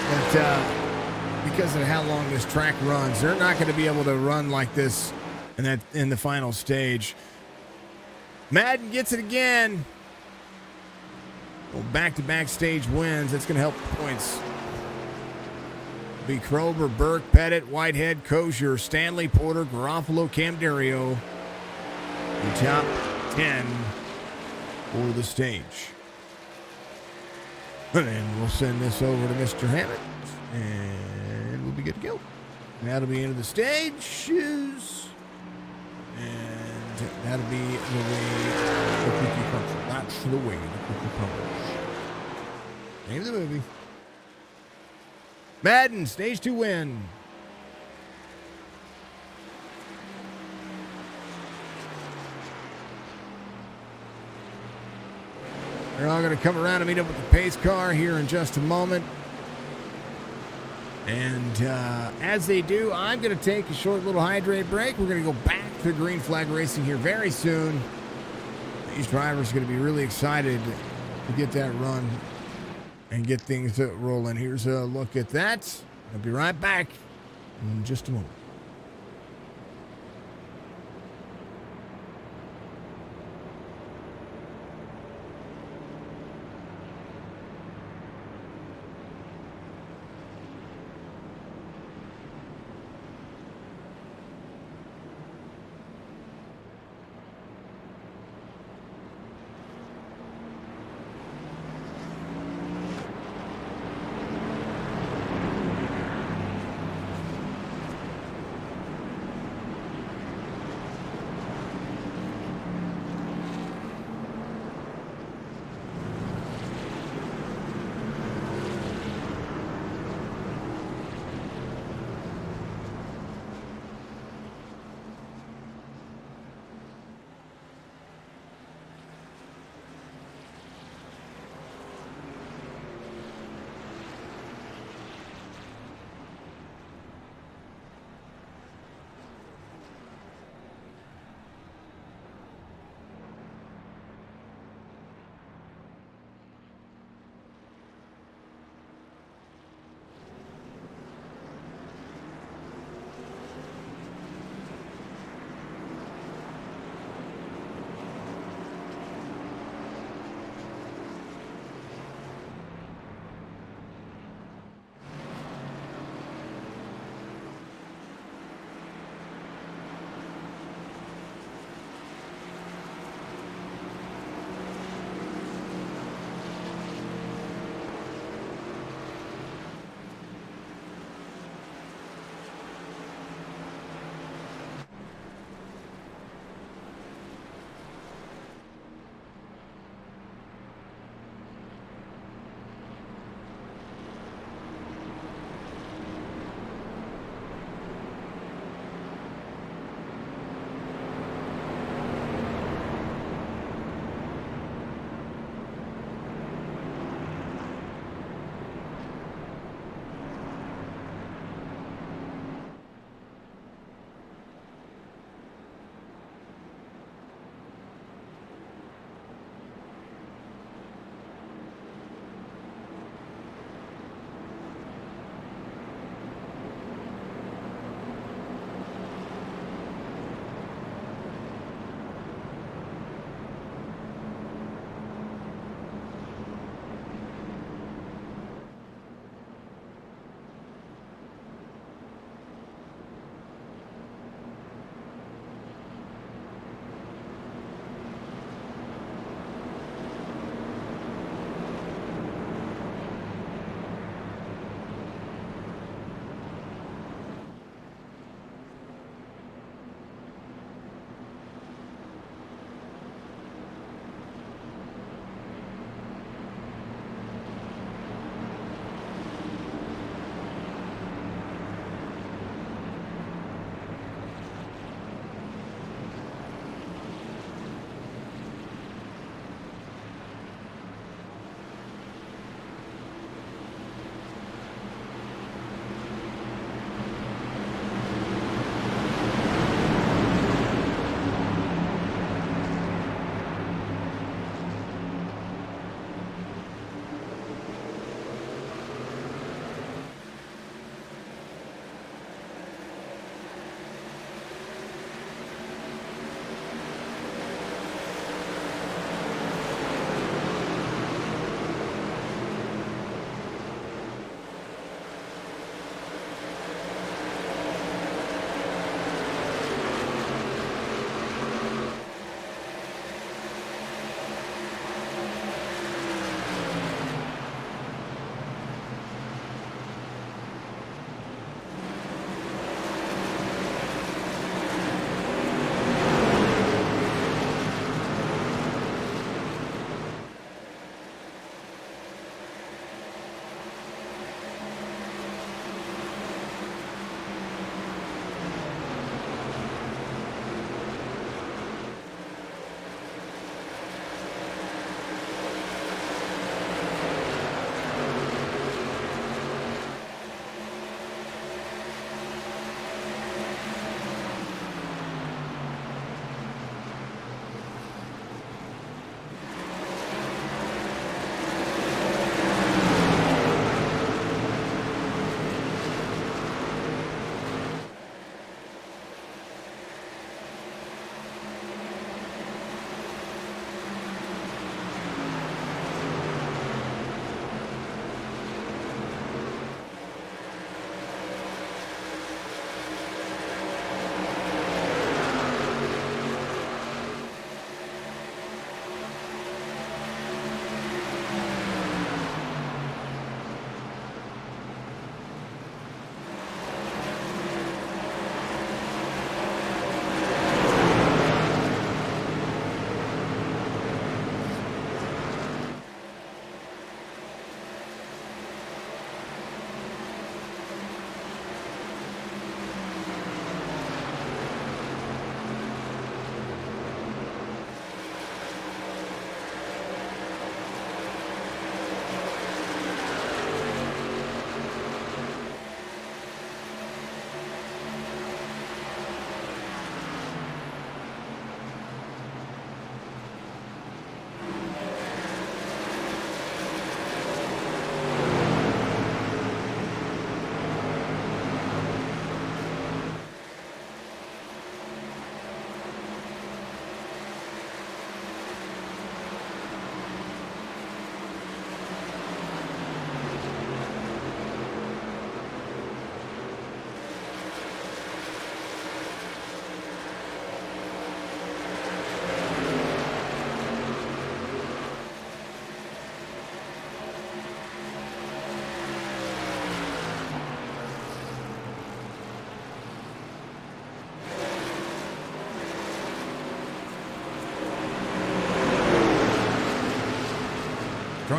Speaker 2: But because of how long this track runs, they're not going to be able to run like this in the final stage. Madden gets it again. Well, back-to-back stage wins. That's going to help points. Be Krober, Burke, Pettit, Whitehead, Kosher, Stanley, Porter, Garofalo, Camdario. The top 10 for the stage. And then we'll send this over to Mr. Hammett, and we'll be good to go. And that'll be into the stage. Shoes. And that'll be the way the cookie crumbles. That's the way the cookie crumbles. Name of the movie. Madden, stage 2 win. They're all going to come around and meet up with the pace car here in just a moment. And as they do, I'm going to take a short little hydrate break. We're going to go back to green flag racing here very soon. These drivers are going to be really excited to get that run and get things rolling. Here's a look at that. I'll be right back in just a moment.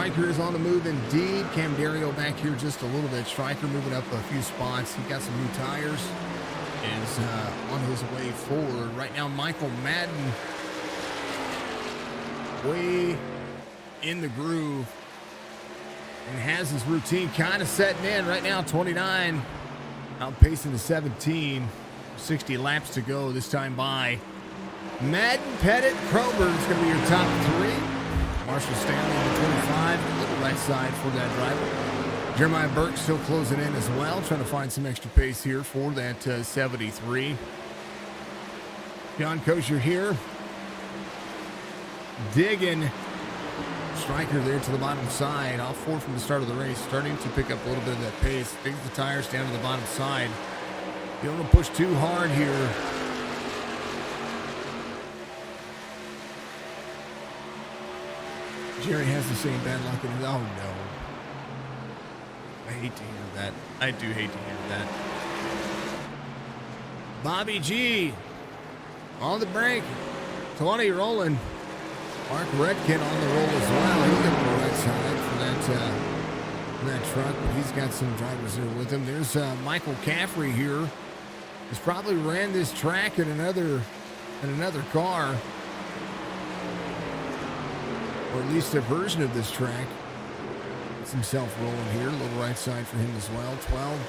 Speaker 2: Stryker is on the move indeed. Cam Dario back here just a little bit. Stryker moving up a few spots. He got some new tires. Is on his way forward. Right now, Michael Madden way in the groove and has his routine kind of setting in. Right now, 29 outpacing the 17. 60 laps to go this time by. Madden, Pettit, Kroberg is going to be your top three. Marshall Stanley on the 25, a little right side for that driver. Jeremiah Burke still closing in as well, trying to find some extra pace here for that 73. John Kosher here. Digging. Stryker there to the bottom side. All four from the start of the race, starting to pick up a little bit of that pace. Digs the tires down to the bottom side. You don't want to push too hard here. Jerry has the same bad luck in his. Oh no. I hate to hear that. I do hate to hear that. Bobby G on the brake. 20 rolling. Mark Redkin on the roll as well. He's on the right side for that truck, but he's got some drivers there with him. There's Michael Caffrey here. He's probably ran this track in another car, or at least a version of this track. Gets himself rolling here. A little right side for him as well. 12.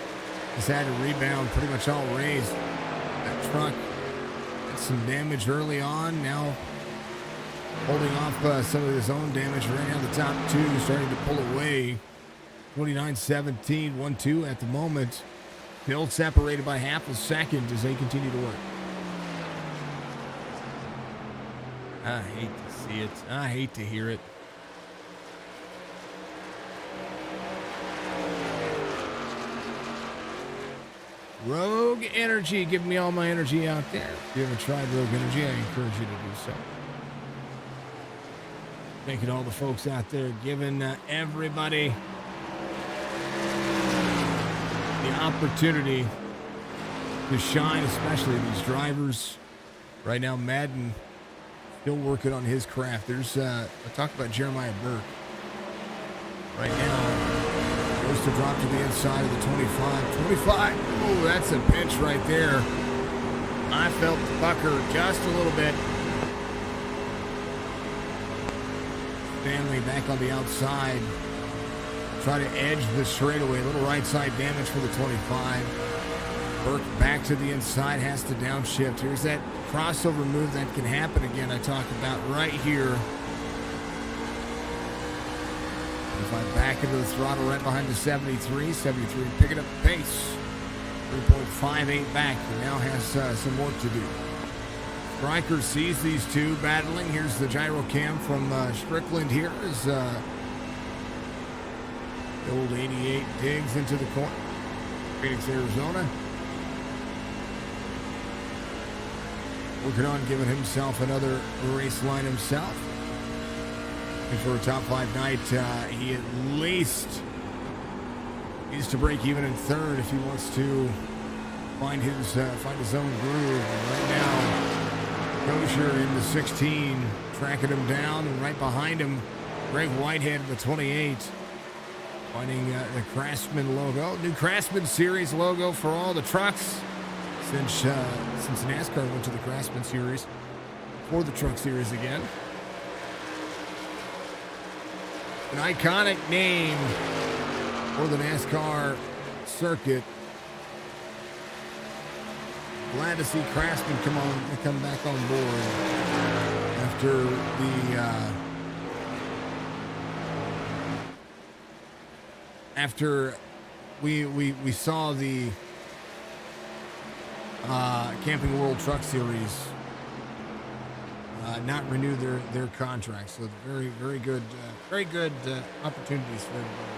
Speaker 2: He's had a rebound pretty much all race. That truck had some damage early on. Now holding off some of his own damage. Right now the top two starting to pull away. 29-17, 1-2 at the moment. Bill separated by half a second as they continue to work. I hate to see it. I hate to hear it. Rogue Energy, giving me all my energy out there. If you haven't tried Rogue Energy, I encourage you to do so. Thanking all the folks out there, giving everybody the opportunity to shine, especially these drivers. Right now, Madden still working on his craft. There's, I talked about Jeremiah Burke. Right now, goes to drop to the inside of the 25. 25, ooh, that's a pinch right there. I felt the pucker just a little bit. Stanley back on the outside. Try to edge the straightaway. A little right side damage for the 25. Burke back to the inside, has to downshift. Here's that crossover move that can happen again I talked about right here. If I back into the throttle right behind the 73. 73 picking up the pace. 3.58 back. He now has some work to do. Stryker sees these two battling. Here's the gyro cam from Strickland. Here is the old 88 digs into the corner. Phoenix, Arizona. Working on giving himself another race line himself. And for a top 5 night, he at least needs to break even in third if he wants to find his own groove. And right now, Kosher in the 16, tracking him down, and right behind him, Greg Whitehead in the 28. Finding the Craftsman logo. New Craftsman Series logo for all the trucks. Since NASCAR went to the Craftsman Series for the Truck Series again. An iconic name for the NASCAR circuit. Glad to see Craftsman come back on board after the after we saw the Camping World Truck Series not renew their contracts. So very good opportunities for everybody.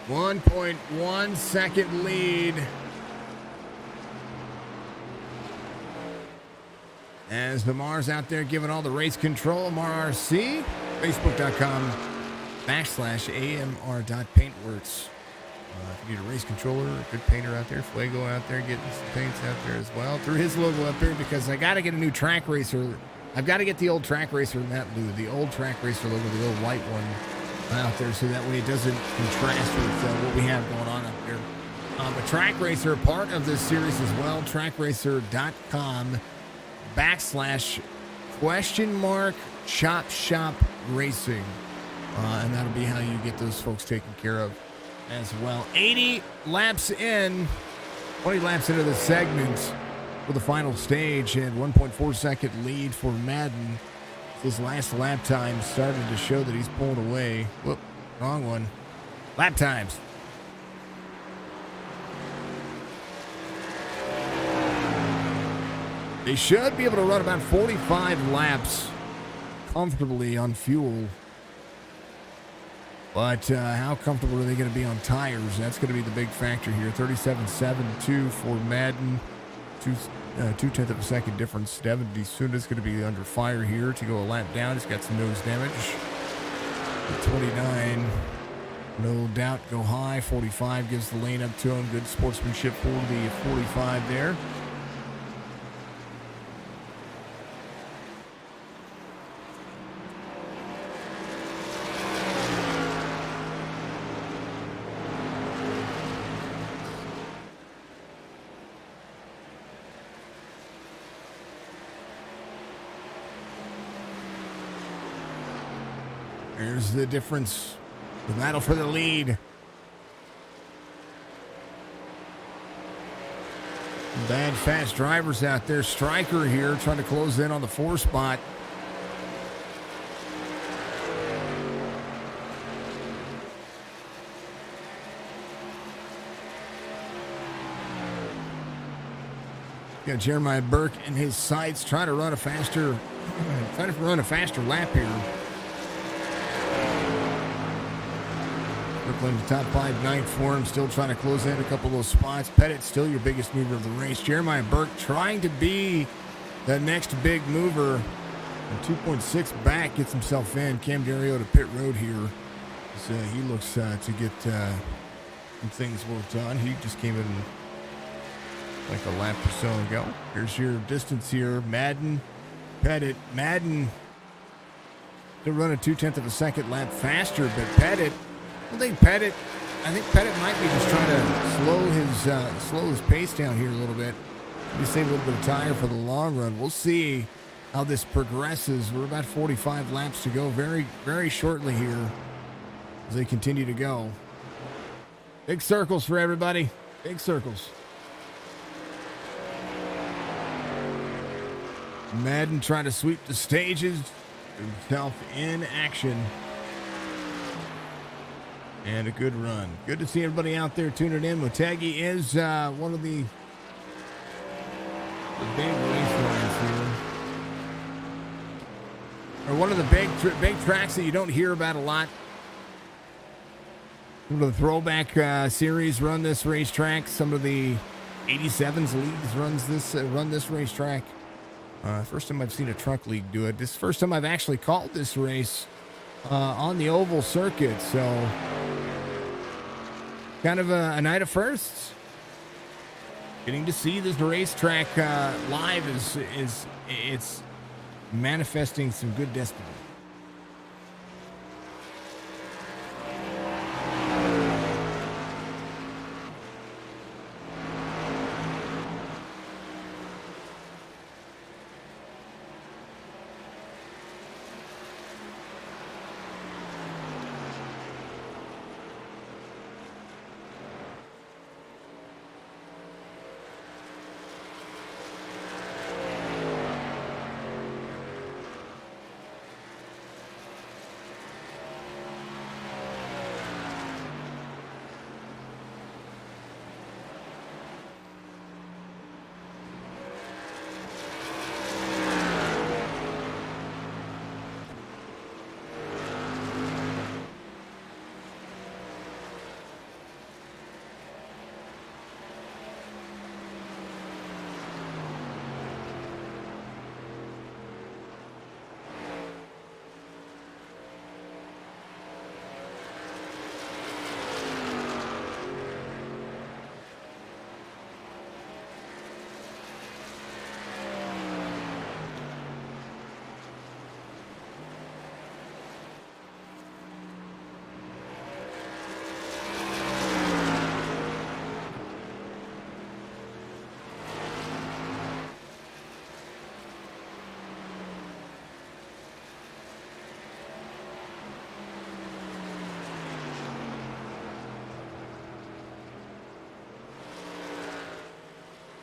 Speaker 2: 1.1 second lead. As Lamar's out there giving all the race control. MRRC, facebook.com/amr.paintworks. If you need a race controller, a good painter out there, Fuego out there getting some paints out there as well. Threw his logo up there because I got to get a new track racer. I've got to get the old track racer in that blue, the old track racer logo, the old white one out there, so that way it doesn't contrast with what we have going on up there. The track racer, part of this series as well, trackracer.com/?chop shop racing. And that'll be how you get those folks taken care of as well. 80 laps in, 20 laps into the segment for the final stage, and 1.4 second lead for Madden. His last lap time started to show that he's pulling away. Whoop, wrong one. Lap times. They should be able to run about 45 laps comfortably on fuel. But how comfortable are they going to be on tires? That's going to be the big factor here. 37.72 for Madden. 2/10 of a second difference. Devin DeSunda's going to be under fire here to go a lap down. He's got some nose damage. 29, no doubt, go high. 45 gives the lane up to him. Good sportsmanship for the 45 there. There's the difference. The battle for the lead. Bad fast drivers out there. Stryker here trying to close in on the 4 spot. Got Jeremiah Burke in his sights trying to run a faster lap here. Brooklyn, the top 5 ninth for him, still trying to close in a couple of those spots. Pettit still your biggest mover of the race. Jeremiah Burke trying to be the next big mover. And 2.6 back gets himself in. Cam Dario to pit road here. So he looks to get some things worked on. He just came in like a lap or so ago. Here's your distance here. Madden, Pettit. Madden to run a 2/10 of a second lap faster, but Pettit, I think Pettit might be just trying to slow his pace down here a little bit. Maybe save a little bit of tire for the long run. We'll see how this progresses. We're about 45 laps to go very, very shortly here as they continue to go. Big circles for everybody. Big circles. Madden trying to sweep the stages. Himself in action. And a good run. Good to see everybody out there tuning in. Motegi is one of the big race lines here. Or one of the big tracks that you don't hear about a lot. Some of the throwback series run this racetrack. Some of the 87s leagues run this racetrack. First time I've seen a truck league do it. This is the first time I've actually called this race on the oval circuit. So kind of a night of firsts. Getting to see this racetrack live is it's manifesting some good destiny.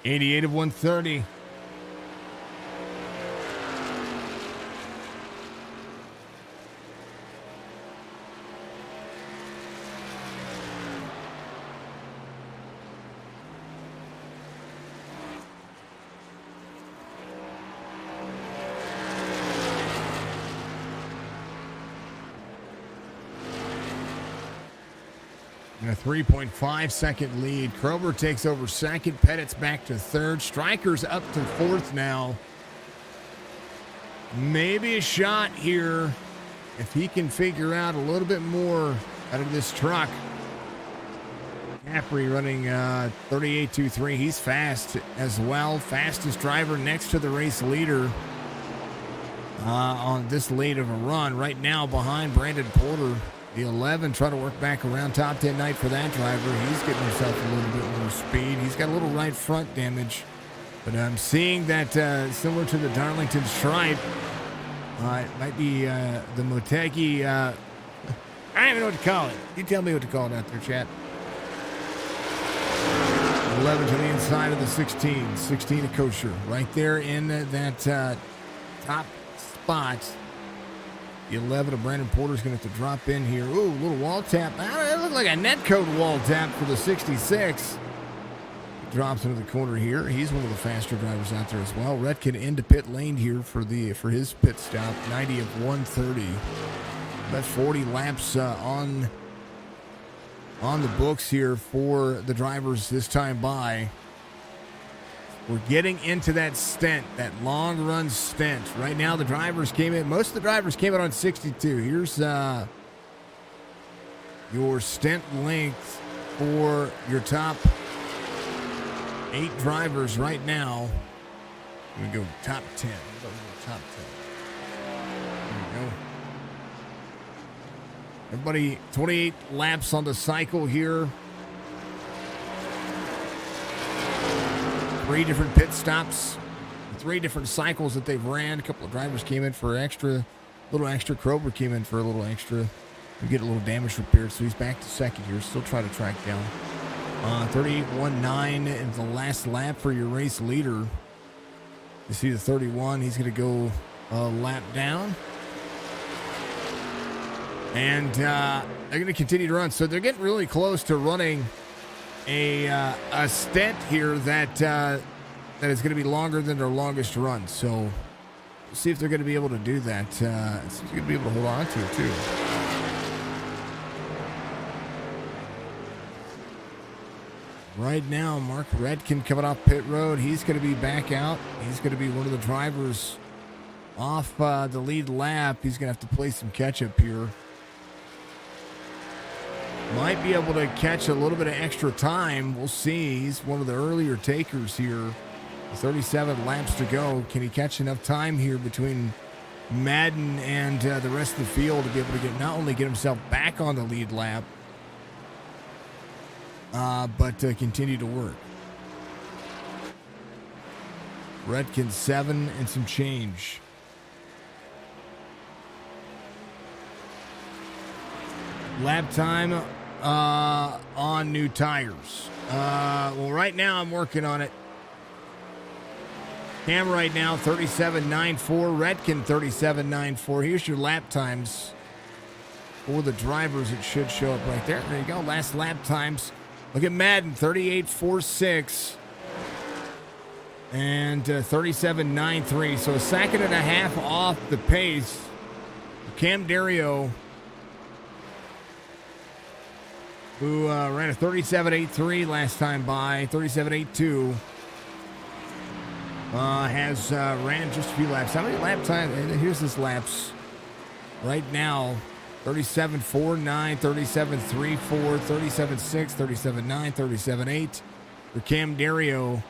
Speaker 2: 88 of 130. A 3.5 second lead. Krober takes over second. Pettit's back to third. Stryker's up to fourth now. Maybe a shot here if he can figure out a little bit more out of this truck. Capri running 38.23. He's fast as well. Fastest driver next to the race leader on this late of a run. Right now behind Brandon Porter. The 11 trying to work back around. Top 10 night for that driver. He's getting himself a little bit more speed. He's got a little right front damage. But I'm seeing that similar to the Darlington Stripe. It might be the Motegi. I don't even know what to call it. You tell me what to call it out there, chat. 11 to the inside of the 16. 16 to Kosher. Right there in that top spot. The 11 of Brandon Porter's going to have to drop in here. Ooh, little wall tap. It looked like a netcode wall tap for the 66. Drops into the corner here. He's one of the faster drivers out there as well. Redkin into pit lane here for his pit stop. 90 of 130. About 40 laps on the books here for the drivers this time by. We're getting into that stint, that long run stint. Right now, most of the drivers came in on 62. Here's your stint length for your top 8 drivers right now. We go top 10. Top 10. There we go. Everybody, 28 laps on the cycle here. 3 different pit stops, 3 different cycles that they've ran. A couple of drivers came in for little extra. Krober came in for a little extra. We get a little damage repaired, so he's back to second here. Still trying to track down. 38.19 in the last lap for your race leader. You see the 31. He's going to go a lap down. And they're going to continue to run. So they're getting really close to running a stint here that is going to be longer than their longest run. So we'll see if they're going to be able to do that. It's going to be able to hold on to it too. Right now, Mark Redkin coming off pit road. He's going to be back out. He's going to be one of the drivers off the lead lap. He's going to have to play some catch up here. Might be able to catch a little bit of extra time. We'll see. He's one of the earlier takers here. 37 laps to go. Can he catch enough time here between Madden and the rest of the field to be able to not only get himself back on the lead lap, but continue to work. Redkin 7 and some change. Lap time on new tires. Well, right now I'm working on it. Cam right now 37.94. Redkin 37.94. Here's your lap times for the drivers. It should show up right there. There you go. Last lap times. Look at Madden 38.46 and 37.93. So a second and a half off the pace. Cam Dario, who ran a 37.83 last time by, 37.82, has ran just a few laps. How many lap times? Here's his laps right now. 37.49, 37.34, 37.6, 37.9, 37.8 for Cam Dario,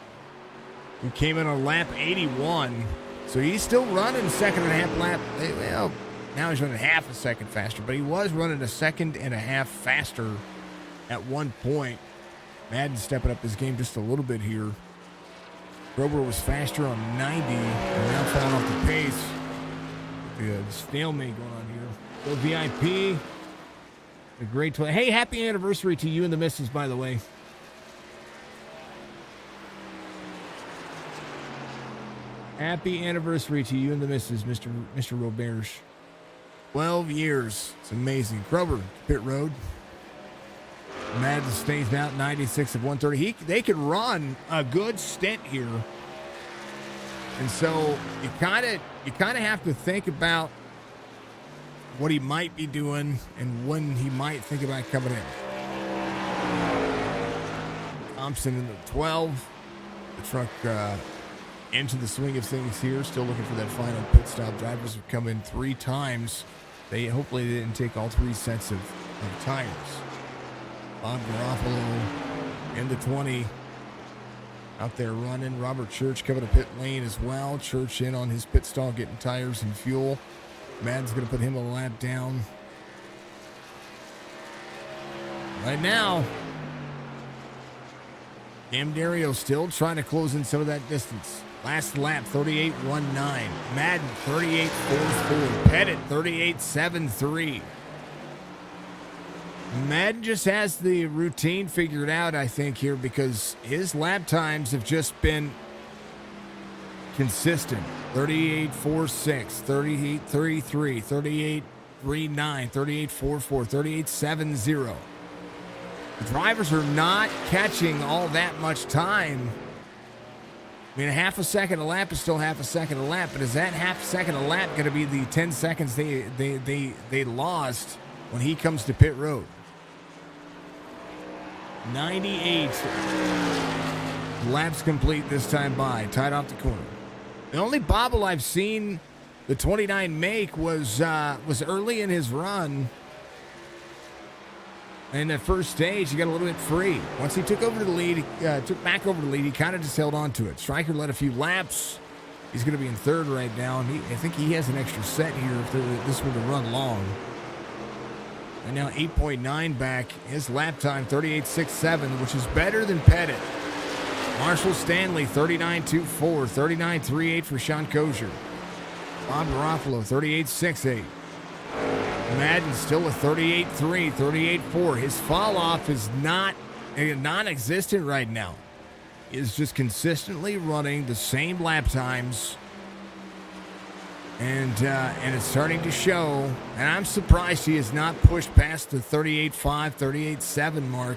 Speaker 2: who came in on lap 81. So he's still running second and a half lap. Well, now he's running half a second faster, but he was running a second and a half faster at one point. Madden stepping up his game just a little bit here. Krober was faster on 90 and now falling off the pace. The stalemate going on here. So VIP, a great 20. Hey, happy anniversary to you and the missus, by the way. Happy anniversary to you and the missus, Mr. Roberge. 12 years. It's amazing. Krober, pit road. Madden stays out 96 of 130. They could run a good stint here. And so you kind of have to think about what he might be doing and when he might think about coming in. Thompson in the 12. The truck into the swing of things here. Still looking for that final pit stop. Drivers have come in 3 times. They hopefully didn't take all 3 sets of tires. Bob Garofalo in the 20. Out there running. Robert Church coming to pit lane as well. Church in on his pit stall getting tires and fuel. Madden's going to put him a lap down. Right now, Cam Dario still trying to close in some of that distance. Last lap, 38.19. Madden, 38.44. Pettit, 38.73. Madden just has the routine figured out, I think, here, because his lap times have just been consistent. 38.46, 38.33, 38.39, 38.44, 38.70. The drivers are not catching all that much time. I mean, a half a second a lap is still half a second a lap, but is that half a second a lap going to be the 10 seconds they lost when he comes to pit road? 98 laps complete this time by, tied off the corner. The only bobble I've seen the 29 make was early in his run. In that first stage, he got a little bit free. Once he took over the lead, took back over the lead, he kind of just held on to it. Stryker led a few laps. He's going to be in third right now. And I think he has an extra set here if this were to run long. And now 8.9 back. His lap time, 38.67, which is better than Pettit. Marshall Stanley, 39.24, 39.38 for Sean Kosher. Bob Garofalo, 38.68. Madden still a 38.3, 38.4. His fall off is non-existent right now. He is just consistently running the same lap times. And it's starting to show. And I'm surprised he has not pushed past the 38.5, 38.7 mark.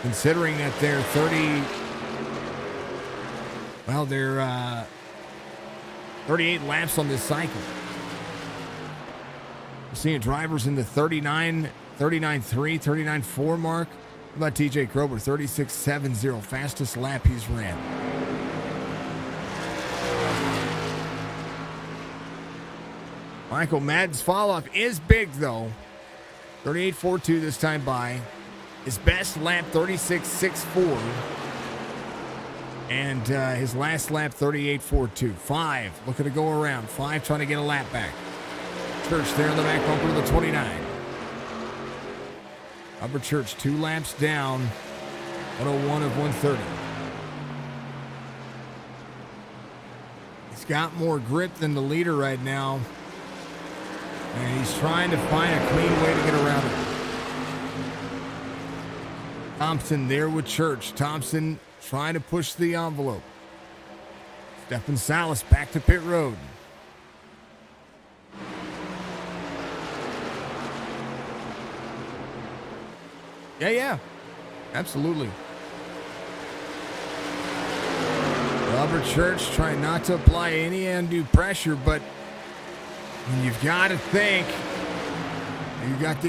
Speaker 2: Considering that they're 38 laps on this cycle. We're seeing drivers in the 39.3, 39.4 mark. How about TJ Krober, 36.70, fastest lap he's ran. Michael Madden's fall-off is big, though. 38.42 this time by. His best lap, 36.64. And his last lap, 38.42. 5 looking to go around. 5 trying to get a lap back. Church there in the back bumper to the 29. Robert Church 2 laps down. 101 of 130. He's got more grip than the leader right now. And he's trying to find a clean way to get around it. Thompson there with Church. Thompson trying to push the envelope. Stephen Salas back to pit road. Yeah. Absolutely. Robert Church trying not to apply any undue pressure, but you've got to think. You got the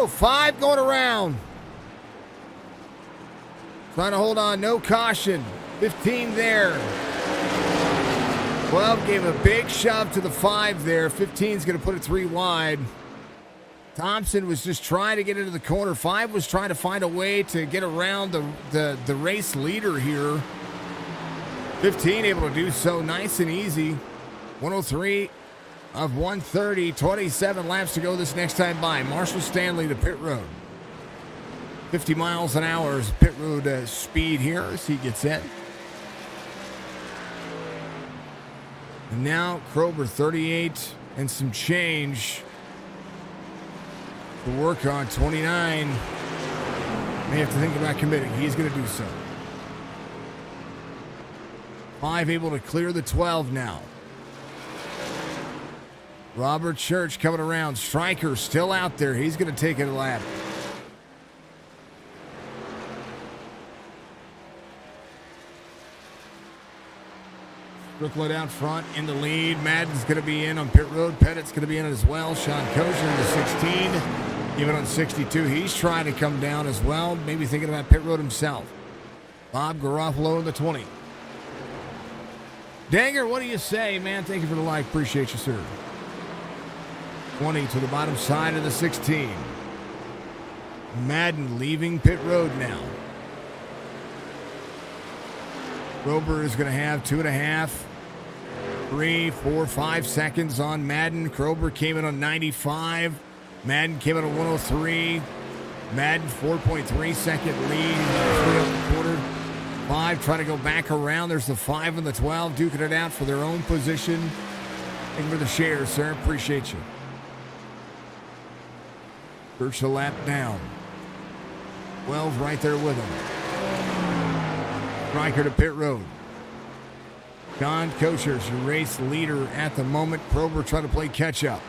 Speaker 2: 5 going around. Trying to hold on, no caution. 15 there. 12 gave a big shove to the 5 there. 15's going to put it 3 wide. Thompson was just trying to get into the corner. 5 was trying to find a way to get around the race leader here. 15 able to do so nice and easy. 103 of 130. 27 laps to go this next time by. Marshall Stanley to pit road. 50 miles an hour is pit road speed here as he gets in. And now Krober, 38 and some change to work on. 29. May have to think about committing. He's going to do so. 5 able to clear the 12 now. Robert Church coming around. Stryker still out there. He's going to take it a lap. Strickland out front in the lead. Madden's going to be in on pit road. Pettit's going to be in as well. Sean Kosher in the 16. Even on 62, he's trying to come down as well. Maybe thinking about pit road himself. Bob Garofalo in the 20. Danger, what do you say, man? Thank you for the like. Appreciate you, sir. 20 to the bottom side of the 16. Madden leaving pit road now. Krober is going to have 2.5, 3, 4, 5 seconds on Madden. Krober came in on 95. Madden came in on 103. Madden 4.3 second lead. 3 up the quarter. 5 trying to go back around. There's the 5 and the 12 duking it out for their own position. Thank you for the share, sir. Appreciate you. Church a lap down. 12 right there with him. Stryker to pit road. John Kosher's your race leader at the moment. Krober trying to play catch up.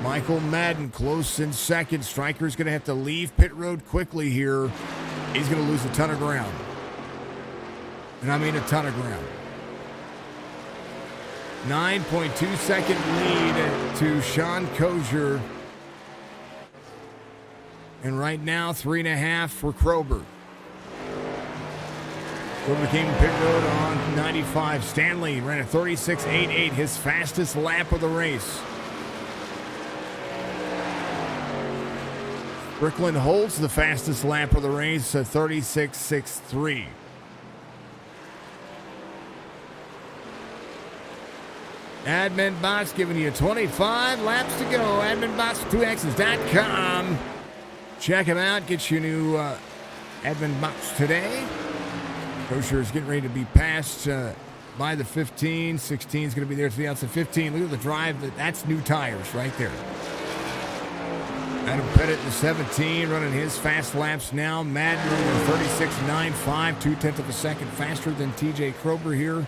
Speaker 2: Michael Madden close in second. Stryker's going to have to leave pit road quickly here. He's going to lose a ton of ground. And I mean a ton of ground. 9.2 second lead to Sean Kosher. And right now, 3.5 for Krober. Krober came in pit road on 95. Stanley ran a 36.88, his fastest lap of the race. Strickland holds the fastest lap of the race at 36.63. Admin Boxx giving you 25 laps to go. AdminBox2x's.com. Check him out. Get your new Admin Boxx today. Kosher is getting ready to be passed by the 15. 16 is going to be there to the outside. 15. Look at the drive. That's new tires right there. Adam Pettit in the 17, running his fast laps now. Madden running 36.95, 0.2 of a second faster than TJ Krober here.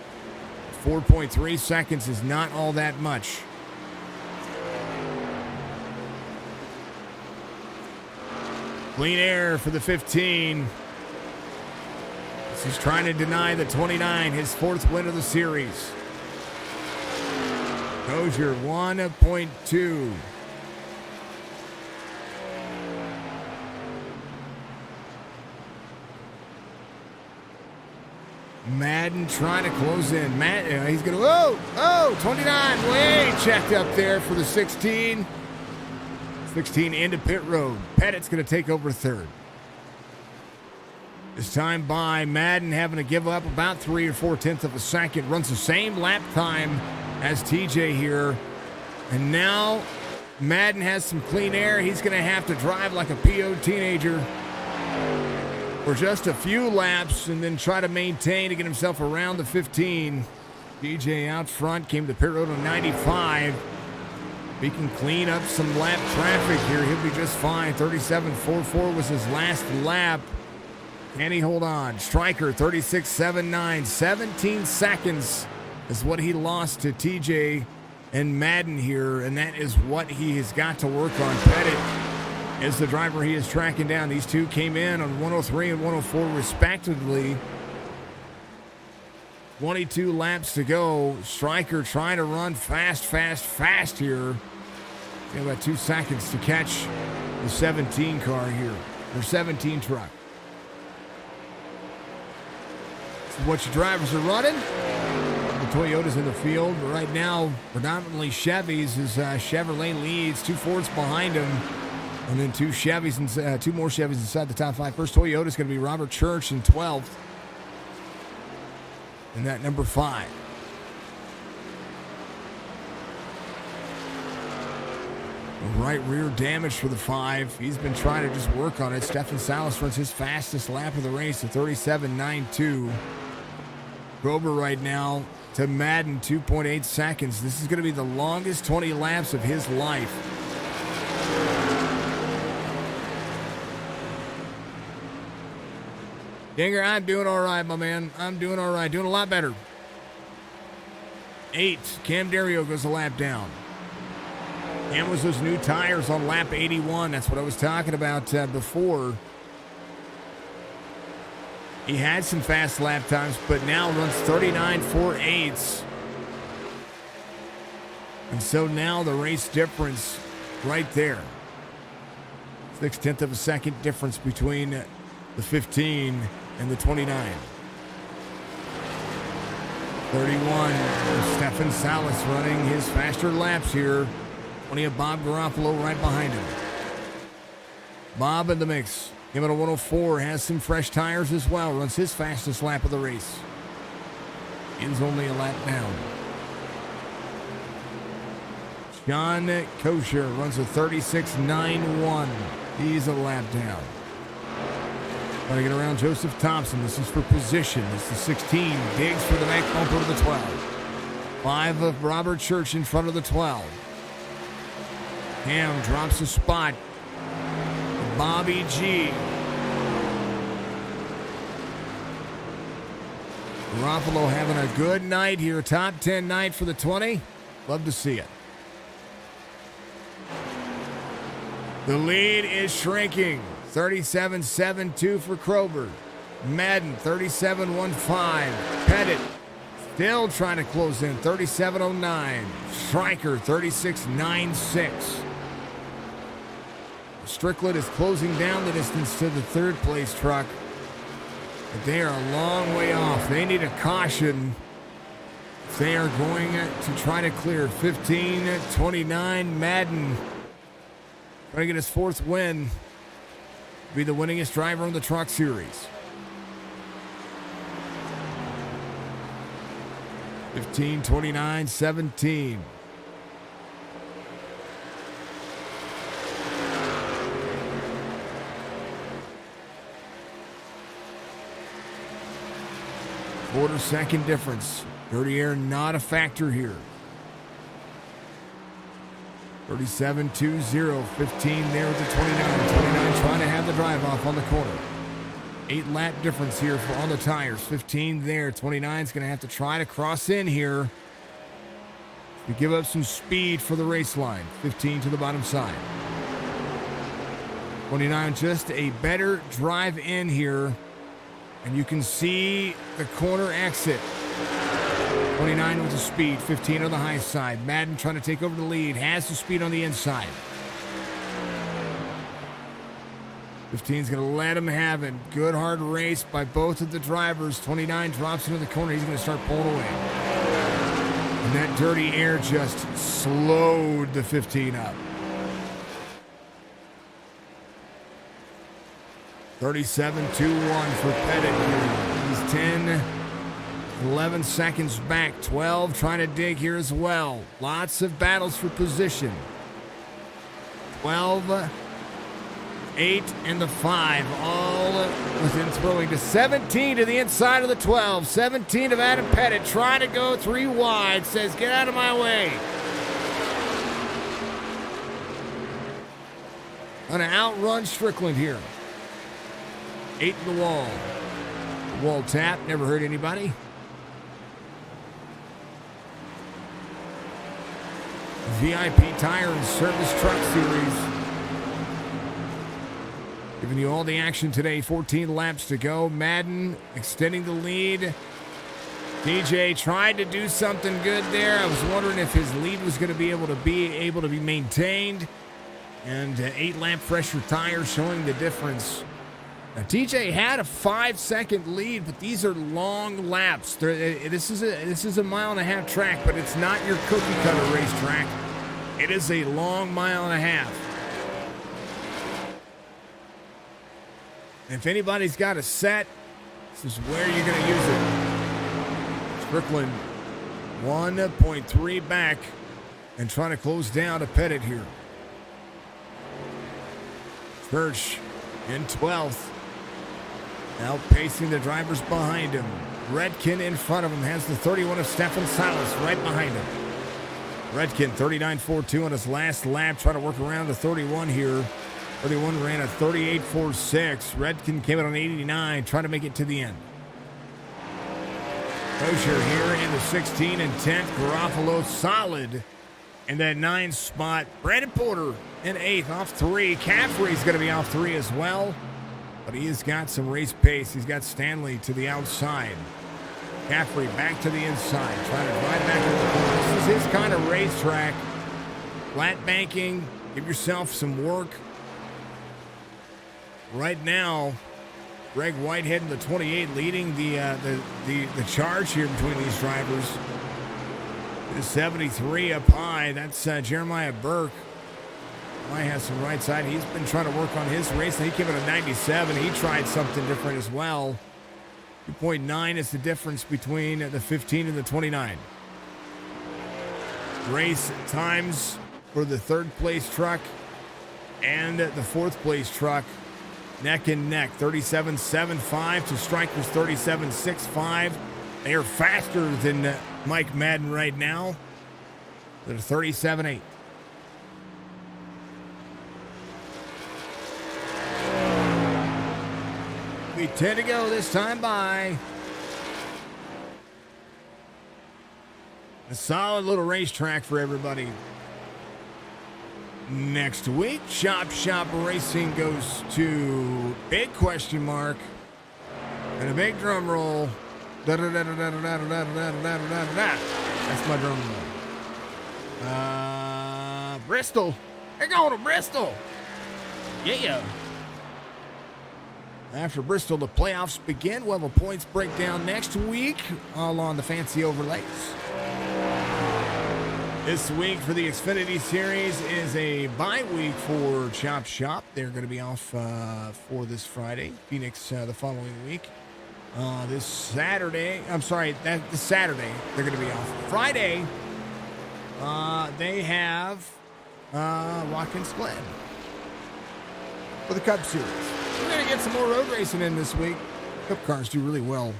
Speaker 2: 4.3 seconds is not all that much. Clean air for the 15. He's trying to deny the 29, his 4th win of the series. Kosher 1.2. Madden trying to close in. He's going to, 29, way checked up there for the 16. 16 into pit road. Pettit's going to take over third. This time by Madden having to give up about 3 or 4/10 of a second. Runs the same lap time as TJ here. And now Madden has some clean air. He's going to have to drive like a PO teenager for just a few laps and then try to maintain to get himself around the 15. TJ out front, came to pit road on 95. He can clean up some lap traffic here. He'll be just fine. 37.44 was his last lap. Can he hold on? Stryker, 36.79. 17 seconds is what he lost to TJ and Madden here, and that is what he has got to work on. Pettit is the driver he is tracking down. These two came in on 103 and 104 respectively. 22 laps to go. Stryker trying to run fast here. About 2 seconds to catch the 17 car here, or 17 truck. This is what your drivers are running. The Toyotas in the field. But right now, predominantly Chevys as Chevrolet leads. 2 Fords behind him. And then 2 Chevys, and 2 more Chevys inside the top 5. First Toyota is going to be Robert Church in 12th. And that number 5. Right rear damage for the 5. He's been trying to just work on it. Stefan Salas runs his fastest lap of the race at 37.92. Krober right now to Madden, 2.8 seconds. This is going to be the longest 20 laps of his life. Dinger, I'm doing all right, my man. I'm doing all right. Doing a lot better. 8. Cam Dario goes a lap down. Cam was those new tires on lap 81. That's what I was talking about before. He had some fast lap times, but now runs 39.48. And so now the race difference right there. 0.6 of a second difference between the 15 and the 29. 31. Stefan Salas running his faster laps here. 20 of Bob Garofalo right behind him. Bob in the mix. Him at a 104, has some fresh tires as well. Runs his fastest lap of the race. Ends only a lap down. John Kosher runs a 36.91. He's a lap down. Trying to get around Joseph Thompson. This is for position. This is 16. Diggs for the back bumper to the 12. 5 of Robert Church in front of the 12. Cam drops a spot. Bobby G. Garofalo having a good night here. Top 10 night for the 20. Love to see it. The lead is shrinking. 37.72 for Krober. Madden 37.15. Pettit still trying to close in. 37.09. Stryker 36.96. Strickland is closing down the distance to the third place truck. But they are a long way off. They need a caution. They are going to try to clear 15.29. Madden trying to get his 4th win. Be the winningest driver in the Truck Series. 15.29.17. Quarter-second difference. Dirty air not a factor here. 37.20, 15 there at the 29. 29 trying to have the drive off on the corner. 8-lap difference here on the tires. 15 there. 29 is going to have to try to cross in here to give up some speed for the race line. 15 to the bottom side. 29 just a better drive in here. And you can see the corner exit. 29 with the speed, 15 on the high side. Madden trying to take over the lead, has the speed on the inside. 15 is going to let him have it. Good hard race by both of the drivers. 29 drops into the corner. He's going to start pulling away. And that dirty air just slowed the 15 up. 37.21 for Pettit. He's 10, 11 seconds back. 12 trying to dig here as well. Lots of battles for position. 12, 8, and the 5 all within throwing to 17 to the inside of the 12. 17 of Adam Pettit trying to go 3 wide. Says, get out of my way. Gonna outrun Strickland here. 8 in the wall. Wall tap, never hurt anybody. VIP Tire and Service Truck Series. Giving you all the action today. 14 laps to go. Madden extending the lead. DJ tried to do something good there. I was wondering if his lead was going to be able to be maintained. And 8-lap fresher tire showing the difference. Now, TJ had a 5-second lead, but these are long laps. This is a 1.5 mile track, but it's not your cookie cutter racetrack. It is a long 1.5 miles. If anybody's got a set, this is where you're going to use it. Strickland 1.3 back and trying to close down to Pettit here. Church in 12th. Outpacing the drivers behind him. Redkin in front of him has the 31 of Stefan Salas right behind him. Redkin 39.42 on his last lap, trying to work around the 31 here. 31 ran a 38.46. Redkin came out on 89, trying to make it to the end. Kosher here in the 16 and 10th. Garofalo solid in that 9 spot. Brandon Porter in 8th off 3. Caffrey's going to be off 3 as well, but he has got some race pace. He's got Stanley to the outside. Caffrey back to the inside, trying to drive back to the corner. This is his kind of racetrack. Flat banking, give yourself some work. Right now, Greg Whitehead in the 28 leading the charge here between these drivers. The 73 up high. That's Jeremiah Burke. Might has some right side. He's been trying to work on his race. He came in a 97. He tried something different as well. 2.9 is the difference between the 15 and the 29. Race times for the 3rd place truck and the 4th place truck. Neck and neck, 37.75 to Striker's 37.65. They are faster than Mike Madden right now. They're 37.8. We 10 to go this time by. A solid little racetrack for everybody. Next week, Chop Shop Racing goes to big question mark and a big drum roll. That's my drum roll. Bristol. They're going to Bristol. Yeah. After Bristol, the playoffs begin. We'll have a points breakdown next week, all on the fancy overlays. This week for the Xfinity Series is a bye week for Chop Shop. They're going to be off for this Friday. Phoenix the following week. This Saturday, this Saturday they're going to be off. Friday, they have Watkins Glen for the Cup Series. We're going to get some more road racing in this week. Cup cars do really well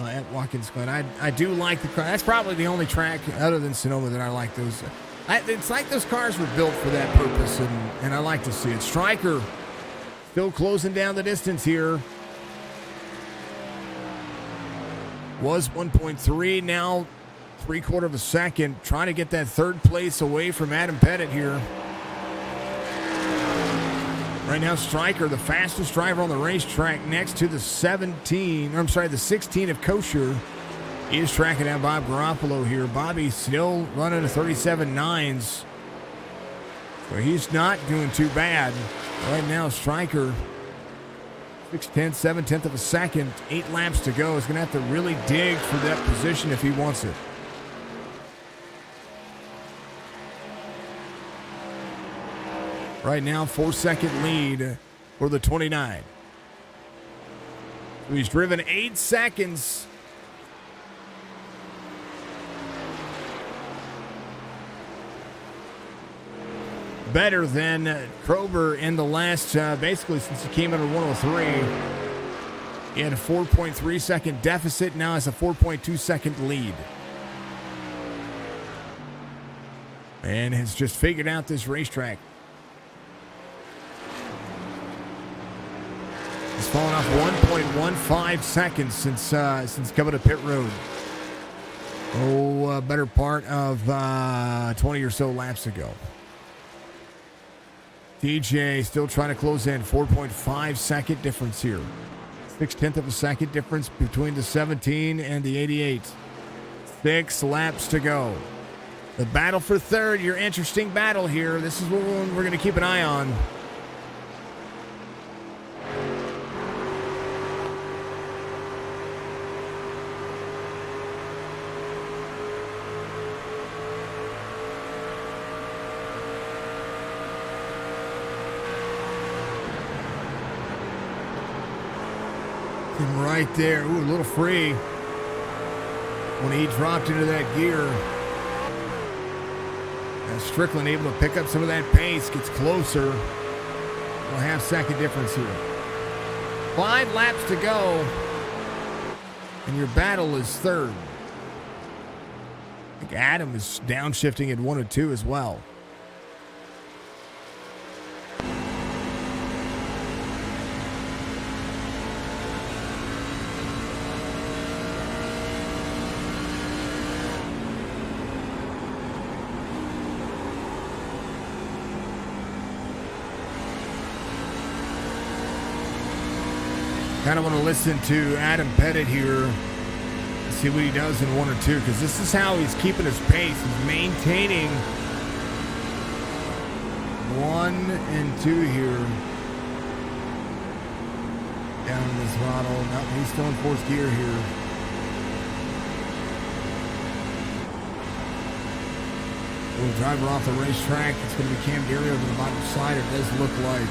Speaker 2: at Watkins Glen. I do like the car. That's probably the only track other than Sonoma that I like those. It's like those cars were built for that purpose, and I like to see it. Striker still closing down the distance here. Was 1.3, now 3/4 of a second. Trying to get that 3rd place away from Adam Pettit here. Right now, Striker, the fastest driver on the racetrack, next to the 16 of Kosher. He is tracking down Bob Garofalo here. Bobby still running a 37.9s. So he's not doing too bad. Right now, Striker, 6/10, 7/10 of a second, 8 laps to go. He's going to have to really dig for that position if he wants it. Right now, 4-second lead for the 29. He's driven 8 seconds. Better than Krober in the last, basically since he came in at 103. He had a 4.3 second deficit, now has a 4.2 second lead. And has just figured out this racetrack. He's fallen off 1.15 seconds since coming to pit road. Better part of 20 or so laps ago. TJ still trying to close in. 4.5 second difference here. 6/10 of a second difference between the 17 and the 88. 6 laps to go. The battle for 3rd, your interesting battle here. This is what we're going to keep an eye on. And right there, a little free when he dropped into that gear. And Strickland able to pick up some of that pace, gets closer. A half-second difference here. 5 laps to go, and your battle is 3rd. I think Adam is downshifting at 1 and 2 as well. Kind of want to listen to Adam Pettit here. See what he does in 1 or 2, because this is how he's keeping his pace. He's maintaining 1 and 2 here. Down in the throttle. No, he's still in 4th gear here. Little driver off the racetrack. It's going to be Cam Dario to the bottom side. It does look like.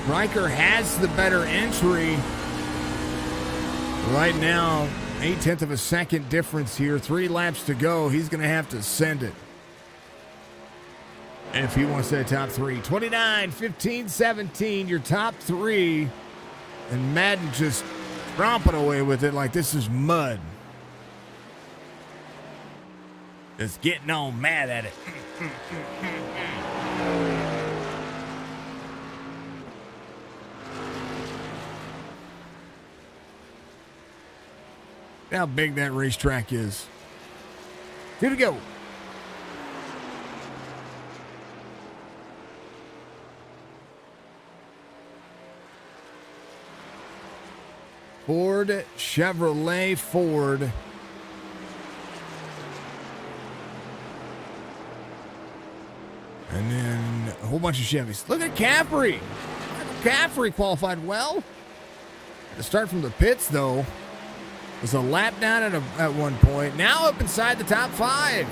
Speaker 2: Riker has the better entry. Right now, 0.8 of a second difference here. 3 laps to go. He's going to have to send it if he wants that top 3. 29, 15, 17, your top 3. And Madden just romping away with it like this is mud. Just getting on mad at it. How big that racetrack is. 2 to go. Ford, Chevrolet, Ford. And then a whole bunch of Chevys. Look at Caffrey. Caffrey qualified well. To start from the pits, though. Was a lap down at one point. Now up inside the top 5.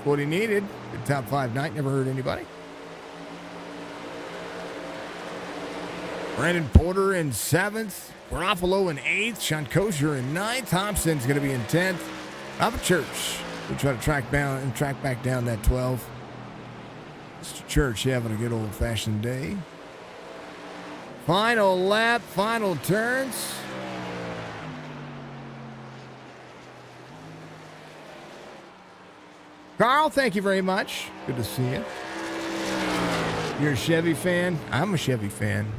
Speaker 2: What he needed. Good top 5 night. Never hurt anybody. Brandon Porter in 7th. Garofalo in 8th. Sean Kosher in 9th. Thompson's going to be in 10th. Robert Church will try to track back down that 12. Mr. Church having a good old-fashioned day. Final lap. Final turns. Carl, thank you very much. Good to see you. You're a Chevy fan? I'm a Chevy fan.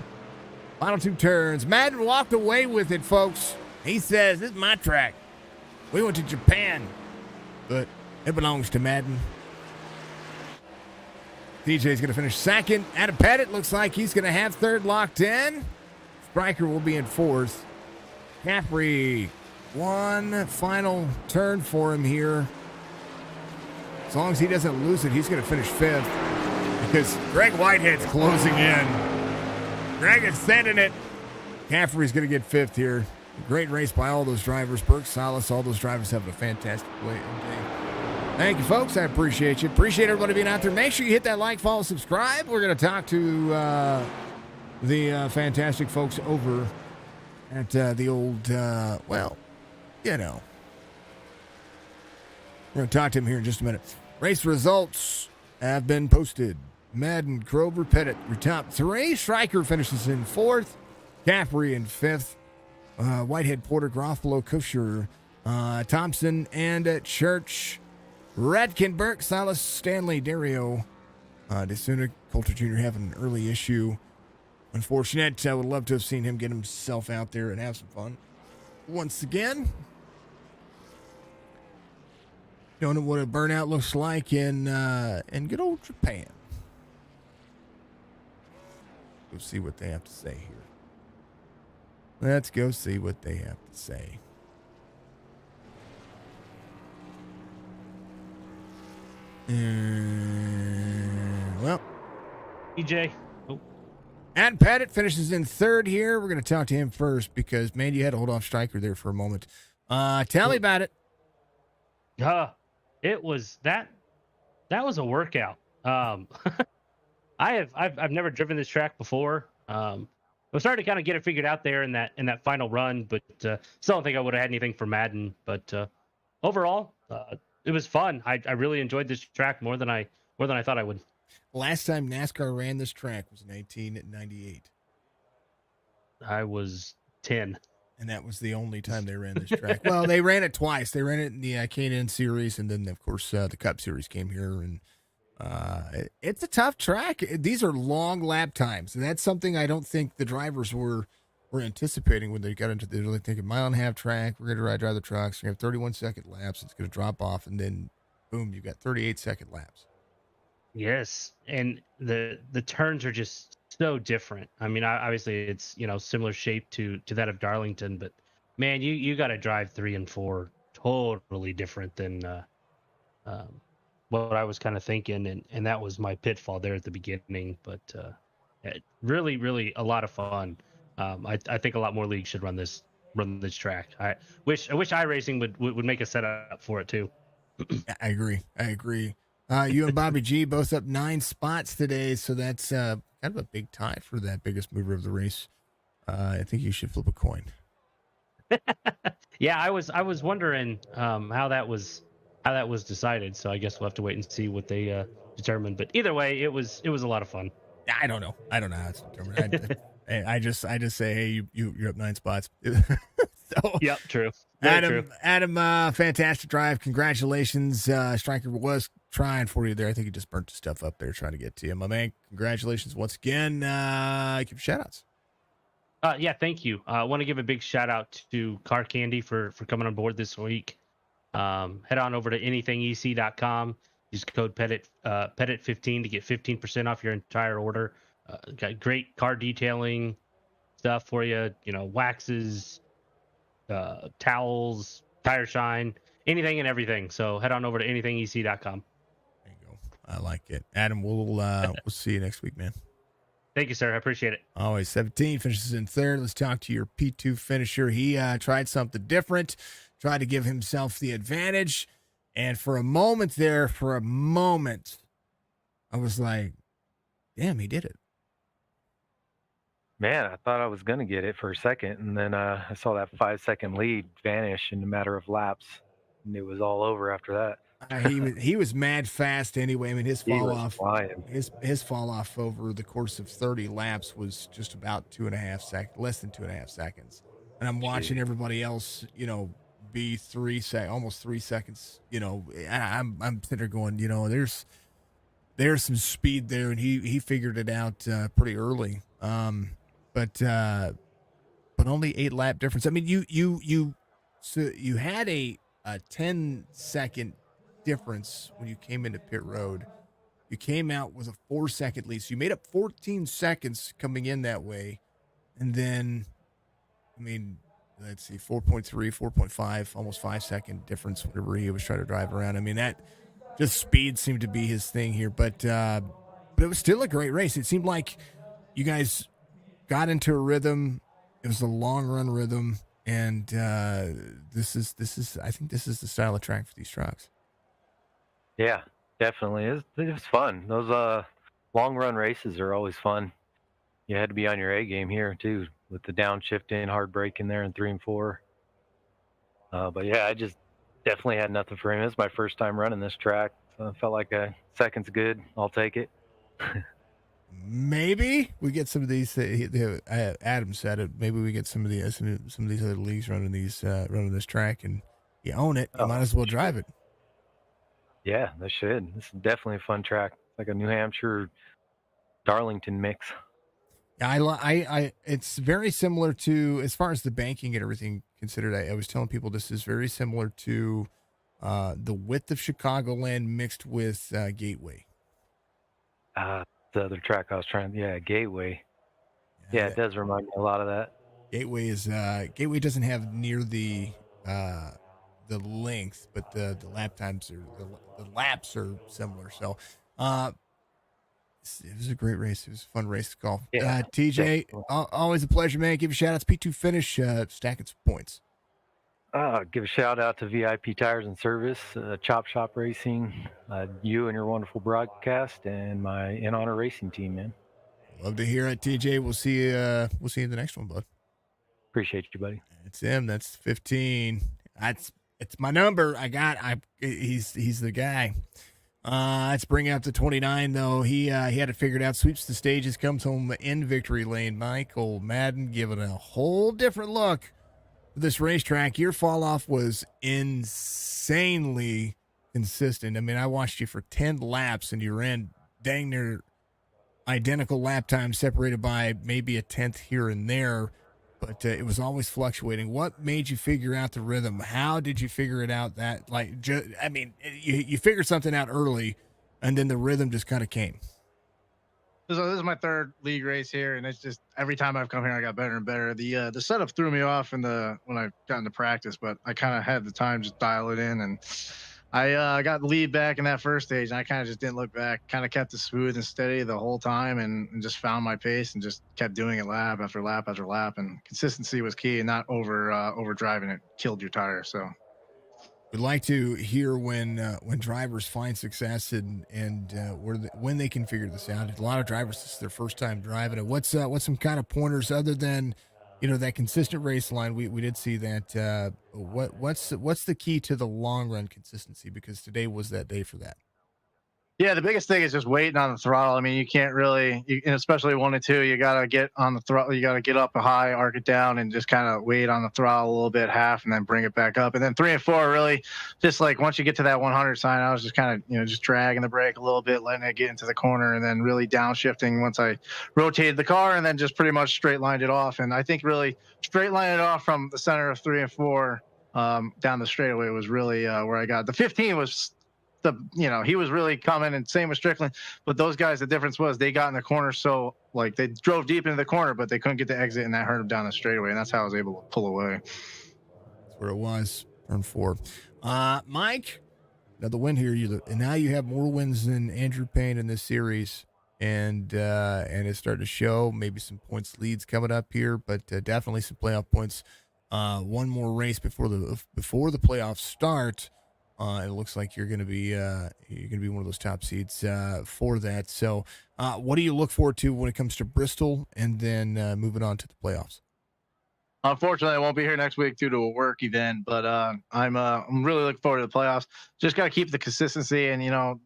Speaker 2: Final 2 turns. Madden walked away with it, folks. He says, this is my track. We went to Japan, but it belongs to Madden. DJ's going to finish 2nd. Adam Pettit looks like he's going to have 3rd locked in. Stryker will be in 4th. Caffrey, 1 final turn for him here. As long as he doesn't lose it, he's going to finish 5th because Greg Whitehead's closing in. Greg is sending it. Caffrey's going to get 5th here. Great race by all those drivers. Burke, Salas, all those drivers having a fantastic day. Thank you, folks. I appreciate you. Appreciate everybody being out there. Make sure you hit that like, follow, subscribe. We're going to talk to the fantastic folks over at the old, well, you know. We're going to talk to him here in just a minute. Race results have been posted. Madden, Krober, Pettit, your top 3. Stryker finishes in 4th. Caffrey in 5th. Whitehead, Porter, Garofalo, Kosher, Thompson, and Church. Radkin, Burke, Salas, Stanley, Dario. DeSuna, Coulter Jr. having an early issue. Unfortunate. I would love to have seen him get himself out there and have some fun. Once again. Don't know what a burnout looks like in good old Japan. Go see what they have to say here. Let's go see what they have to say. Well,
Speaker 3: EJ.
Speaker 2: And Pettit finishes in 3rd here. We're going to talk to him first because, man, you had to hold off Stryker there for a moment. Tell me about it.
Speaker 3: It was that was a workout. I've never driven this track before. I was starting to kind of get it figured out there in that final run, but still don't think I would have had anything for Madden. But overall, it was fun. I really enjoyed this track more than I thought I would.
Speaker 2: Last time NASCAR ran this track was in 1998.
Speaker 3: I was 10.
Speaker 2: And that was the only time they ran this track. Well, they ran it twice. They ran it in the K&N Series, and then, of course, the Cup Series came here. And it's a tough track. These are long lap times, and that's something I don't think the drivers were anticipating when they got into. They're really thinking 1.5 mile track. We're going to drive the trucks. We're going to have 31-second laps. It's going to drop off, and then boom, you got 38-second laps.
Speaker 3: Yes, and the turns are just so different. I mean, obviously it's similar shape to that of Darlington, but man, you got to drive 3 and 4 totally different than um, what I was kind of thinking, and that was my pitfall there at the beginning. But really, really a lot of fun. I think a lot more leagues should run this track. I wish iRacing would make a setup for it too.
Speaker 2: I agree. You and Bobby G both up 9 spots today, so that's kind of a big tie for that biggest mover of the race. I think you should flip a coin.
Speaker 3: Yeah, I was wondering how that was decided. So I guess we'll have to wait and see what they determined. But either way, it was a lot of fun.
Speaker 2: I don't know how it's determined. I just say, hey, you're up 9 spots. So
Speaker 3: Yep, true. Very true.
Speaker 2: Adam, fantastic drive. Congratulations. Stryker was trying for you there. I think he just burnt the stuff up there trying to get to you. My man, congratulations once again. Give shout outs.
Speaker 3: Yeah, thank you. I want to give a big shout out to Car Candy for coming on board this week. Head on over to anythingec.com. Use code PETIT15 to get 15% off your entire order. Got great car detailing stuff for you. Waxes, towels, tire shine, anything and everything. So head on over to anythingec.com.
Speaker 2: There you go. I like it. Adam, we'll see you next week, man.
Speaker 3: Thank you, sir. I appreciate it.
Speaker 2: Always 17, finishes in third. Let's talk to your P2 finisher. He tried something different, tried to give himself the advantage. And for a moment, I was like, damn, he did it.
Speaker 4: Man, I thought I was going to get it for a second. And then I saw that 5-second lead vanish in a matter of laps. And it was all over after that.
Speaker 2: He was mad fast anyway. I mean, his fall off over the course of 30 laps was just about 2.5 seconds, less than 2.5 seconds. And I'm watching everybody else, be almost 3 seconds. I'm sitting there going, there's some speed there, and he figured it out pretty early. But only 8 lap difference. I mean, you had a 10-second difference when you came into pit road. You came out with a 4-second lead, so you made up 14 seconds coming in that way, and then, I mean, let's see, 4.3, 4.5, almost 5-second difference whenever he was trying to drive around. I mean, that just speed seemed to be his thing here, but it was still a great race. It seemed like you guys got into a rhythm. It was a long run rhythm, and this is I think this is the style of track for these trucks.
Speaker 4: Yeah, definitely. It was fun. Those long run races are always fun. You had to be on your A game here too, with the downshifting, hard braking there in 3 and 4. But yeah, I just definitely had nothing for him. It's my first time running this track, so I felt like a second's good. I'll take it.
Speaker 2: Maybe we get some of these. Adam said it. Maybe we get some of these other leagues running this track, and you own it. You might as well drive it.
Speaker 4: Yeah, they should. This is definitely a fun track. It's like a New Hampshire Darlington mix.
Speaker 2: I it's very similar to, as far as the banking and everything considered. I was telling people this is very similar to the width of Chicagoland mixed with Gateway.
Speaker 4: The other track I was trying, Gateway. Yeah, it does remind me a lot of that.
Speaker 2: Gateway doesn't have near the length, but the lap times the laps are similar. So it was a great race. It was a fun race to call.
Speaker 4: Yeah,
Speaker 2: TJ, always a pleasure, man. Give a shout out to P2 Finish, stacking some points.
Speaker 4: Give a shout out to VIP Tires and Service, Chop Shop Racing, you and your wonderful broadcast, and my In Honor Racing team, man.
Speaker 2: Love to hear it, TJ. We'll see you in the next one, bud.
Speaker 4: Appreciate you, buddy.
Speaker 2: That's him. That's 15. It's my number. He's the guy. Let's bring out the 29 though. He had it figured out. Sweeps the stages, comes home in victory lane. Michael Madden giving a whole different look to this racetrack. Your fall off was insanely consistent. I mean, I watched you for 10 laps and you ran dang near identical lap time, separated by maybe a tenth here and there. but it was always fluctuating. What made you figure out the rhythm? How did you figure it out? That you figured something out early, and then the rhythm just kind of came.
Speaker 5: So this is my third league race here, and it's just every time I've come here, I got better and better. The setup threw me off when I got into practice, but I kind of had the time to dial it in, and I got the lead back in that first stage, and I kind of just didn't look back. Kind of kept it smooth and steady the whole time, and just found my pace and just kept doing it lap after lap after lap. And consistency was key, and not over driving it killed your tire. So.
Speaker 2: We'd like to hear when drivers find success and when they can figure this out. A lot of drivers, this is their first time driving it. What's some kind of pointers other than, that consistent race line? We did see that. What's the key to the long run consistency? Because today was that day for that.
Speaker 5: Yeah, the biggest thing is just waiting on the throttle. I mean, you can't really, and especially 1 and 2, you got to get on the throttle. You got to get up high, arc it down, and just kind of wait on the throttle a little bit, half, and then bring it back up. And then 3 and 4, really, just like once you get to that 100 sign, I was just kind of, just dragging the brake a little bit, letting it get into the corner, and then really downshifting once I rotated the car, and then just pretty much straight lined it off. And I think really straight lined it off from the center of 3 and 4 down the straightaway was really where I got. The 15 was he was really coming, and same with Strickland. But those guys, the difference was they got in the corner, so like they drove deep into the corner, but they couldn't get the exit, and that hurt them down the straightaway, and that's how I was able to pull away.
Speaker 2: That's where it was. Turn 4. Mike, another win here. And now you have more wins than Andrew Payne in this series, and it's starting to show. Maybe some points leads coming up here, but definitely some playoff points. One more race before the playoffs start. It looks like you're going to be one of those top seeds for that. So, what do you look forward to when it comes to Bristol, and then moving on to the playoffs?
Speaker 5: Unfortunately, I won't be here next week due to a work event, but I'm really looking forward to the playoffs. Just got to keep the consistency, and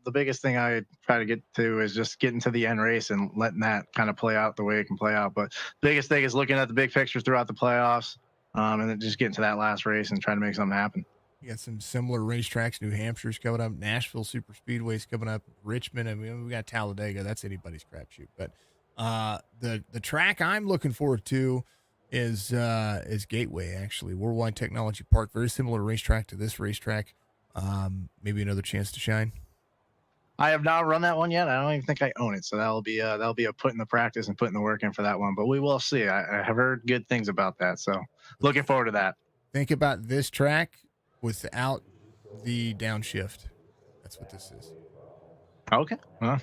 Speaker 5: the biggest thing I try to get to is just getting to the end race and letting that kind of play out the way it can play out. But the biggest thing is looking at the big picture throughout the playoffs, and then just getting to that last race and trying to make something happen.
Speaker 2: You got some similar racetracks. New Hampshire's coming up. Nashville Super Speedway's coming up. Richmond. I mean, we got Talladega. That's anybody's crapshoot. But the track I'm looking forward to is Gateway. Actually, Worldwide Technology Park. Very similar racetrack to this racetrack. Maybe another chance to shine.
Speaker 5: I have not run that one yet. I don't even think I own it. So that'll be a putting the practice and putting the work in for that one. But we will see. I have heard good things about that. So looking forward to that. Think
Speaker 2: about this track without the downshift. That's what this is.
Speaker 5: Okay. Well,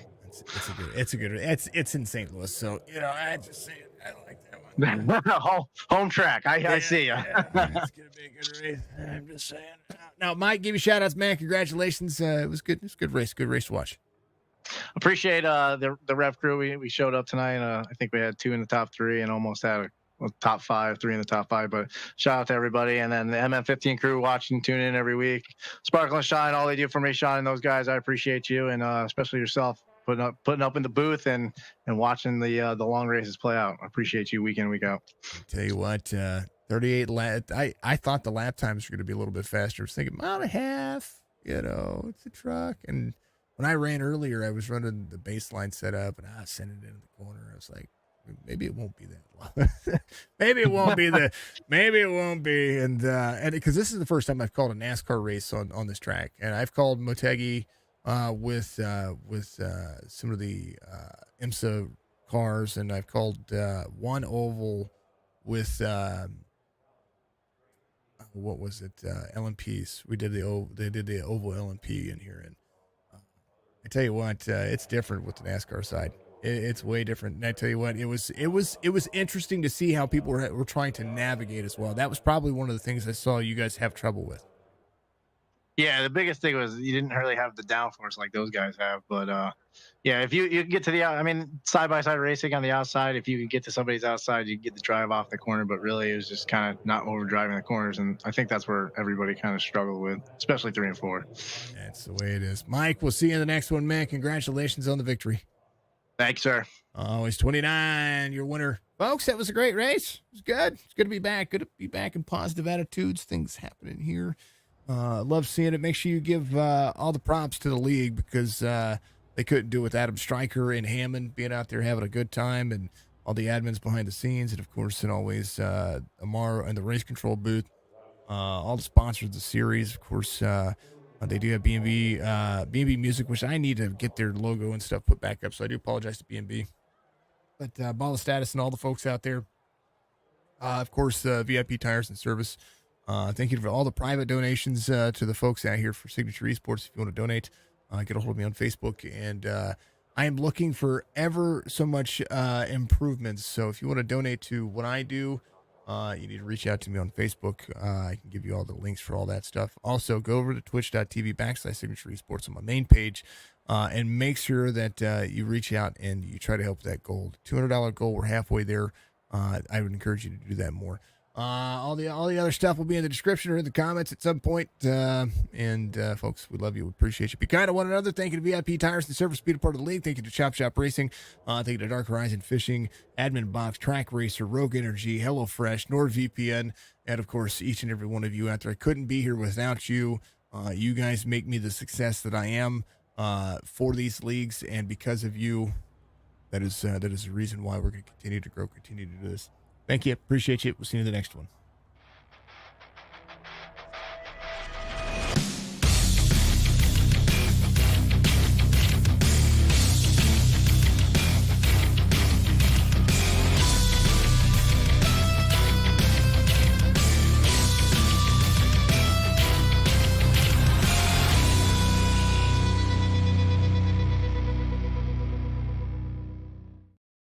Speaker 2: it's in St. Louis. So, I just say it. I like that
Speaker 5: one. Home track. I see you.
Speaker 2: It's going to be a good race. I'm just saying. Now, Mike, give you shout outs, man. Congratulations. It was good. It's a good race. Good race to watch.
Speaker 5: Appreciate the Rev crew. We showed up tonight. I think we had 2 in the top 3 and almost had a top 5, 3 in the top 5, but shout out to everybody. And then the MM15 crew watching, tune in every week. Sparkle and Shine, all they do for me, Sean, and those guys, I appreciate you, and especially yourself putting up in the booth and watching the long races play out. I appreciate you week in, week out.
Speaker 2: I'll tell you what, 38 lap. I thought the lap times were going to be a little bit faster. I was thinking mile and a half. It's a truck. And when I ran earlier, I was running the baseline setup, and I was sending it into the corner. I was like, maybe it won't be that long. maybe it won't be. And because this is the first time I've called a NASCAR race on this track, and I've called Motegi with some of the IMSA cars, and I've called one oval with what was it? LMPs. They did the oval LMP in here, and I tell you what, it's different with the NASCAR side. It's way different. And I tell you what, it was interesting to see how people were trying to navigate as well. That was probably one of the things I saw you guys have trouble with.
Speaker 5: Yeah, the biggest thing was you didn't really have the downforce like those guys have. But if you get to the side-by-side racing on the outside, if you could get to somebody's outside, you get the drive off the corner. But really, it was just kind of not overdriving the corners. And I think that's where everybody kind of struggled with, especially 3 and 4.
Speaker 2: That's the way it is. Mike, we'll see you in the next one, man. Congratulations on the victory.
Speaker 5: Thanks, sir.
Speaker 2: Always 29, your winner. Folks, that was a great race. It was good. It's good to be back. Good to be back in positive attitudes. Things happening here. Love seeing it. Make sure you give all the props to the league, because they couldn't do it with Adam Stryker and Hammond being out there having a good time, and all the admins behind the scenes, and of course, and always Amar and the race control booth. All the sponsors of the series, of course. They do have B&B Music, which I need to get their logo and stuff put back up. So I do apologize to B&B. But Ball of Status and all the folks out there. Of course, VIP Tires and Service. Thank you for all the private donations to the folks out here for Signature Esports. If you want to donate, get a hold of me on Facebook. And I am looking for ever so much improvements. So if you want to donate to what I do, you need to reach out to me on Facebook. I can give you all the links for all that stuff. Also, go over to twitch.tv/Signature Esports on my main page and make sure that you reach out and you try to help that goal. $200 goal, we're halfway there. I would encourage you to do that more. All the other stuff will be in the description or in the comments at some point. And folks, we love you. We appreciate you. Be kind to one another. Thank you to VIP Tires and Service, being a part of the league. Thank you to Chop Shop Racing. Thank you to Dark Horizon Fishing, Admin Boxx, Track Racer, Rogue Energy, HelloFresh, NordVPN, and of course, each and every one of you out there. I couldn't be here without you. You guys make me the success that I am for these leagues, and because of you, that is the reason why we're going to continue to grow, continue to do this. Thank you. Appreciate you. We'll see you in the next one.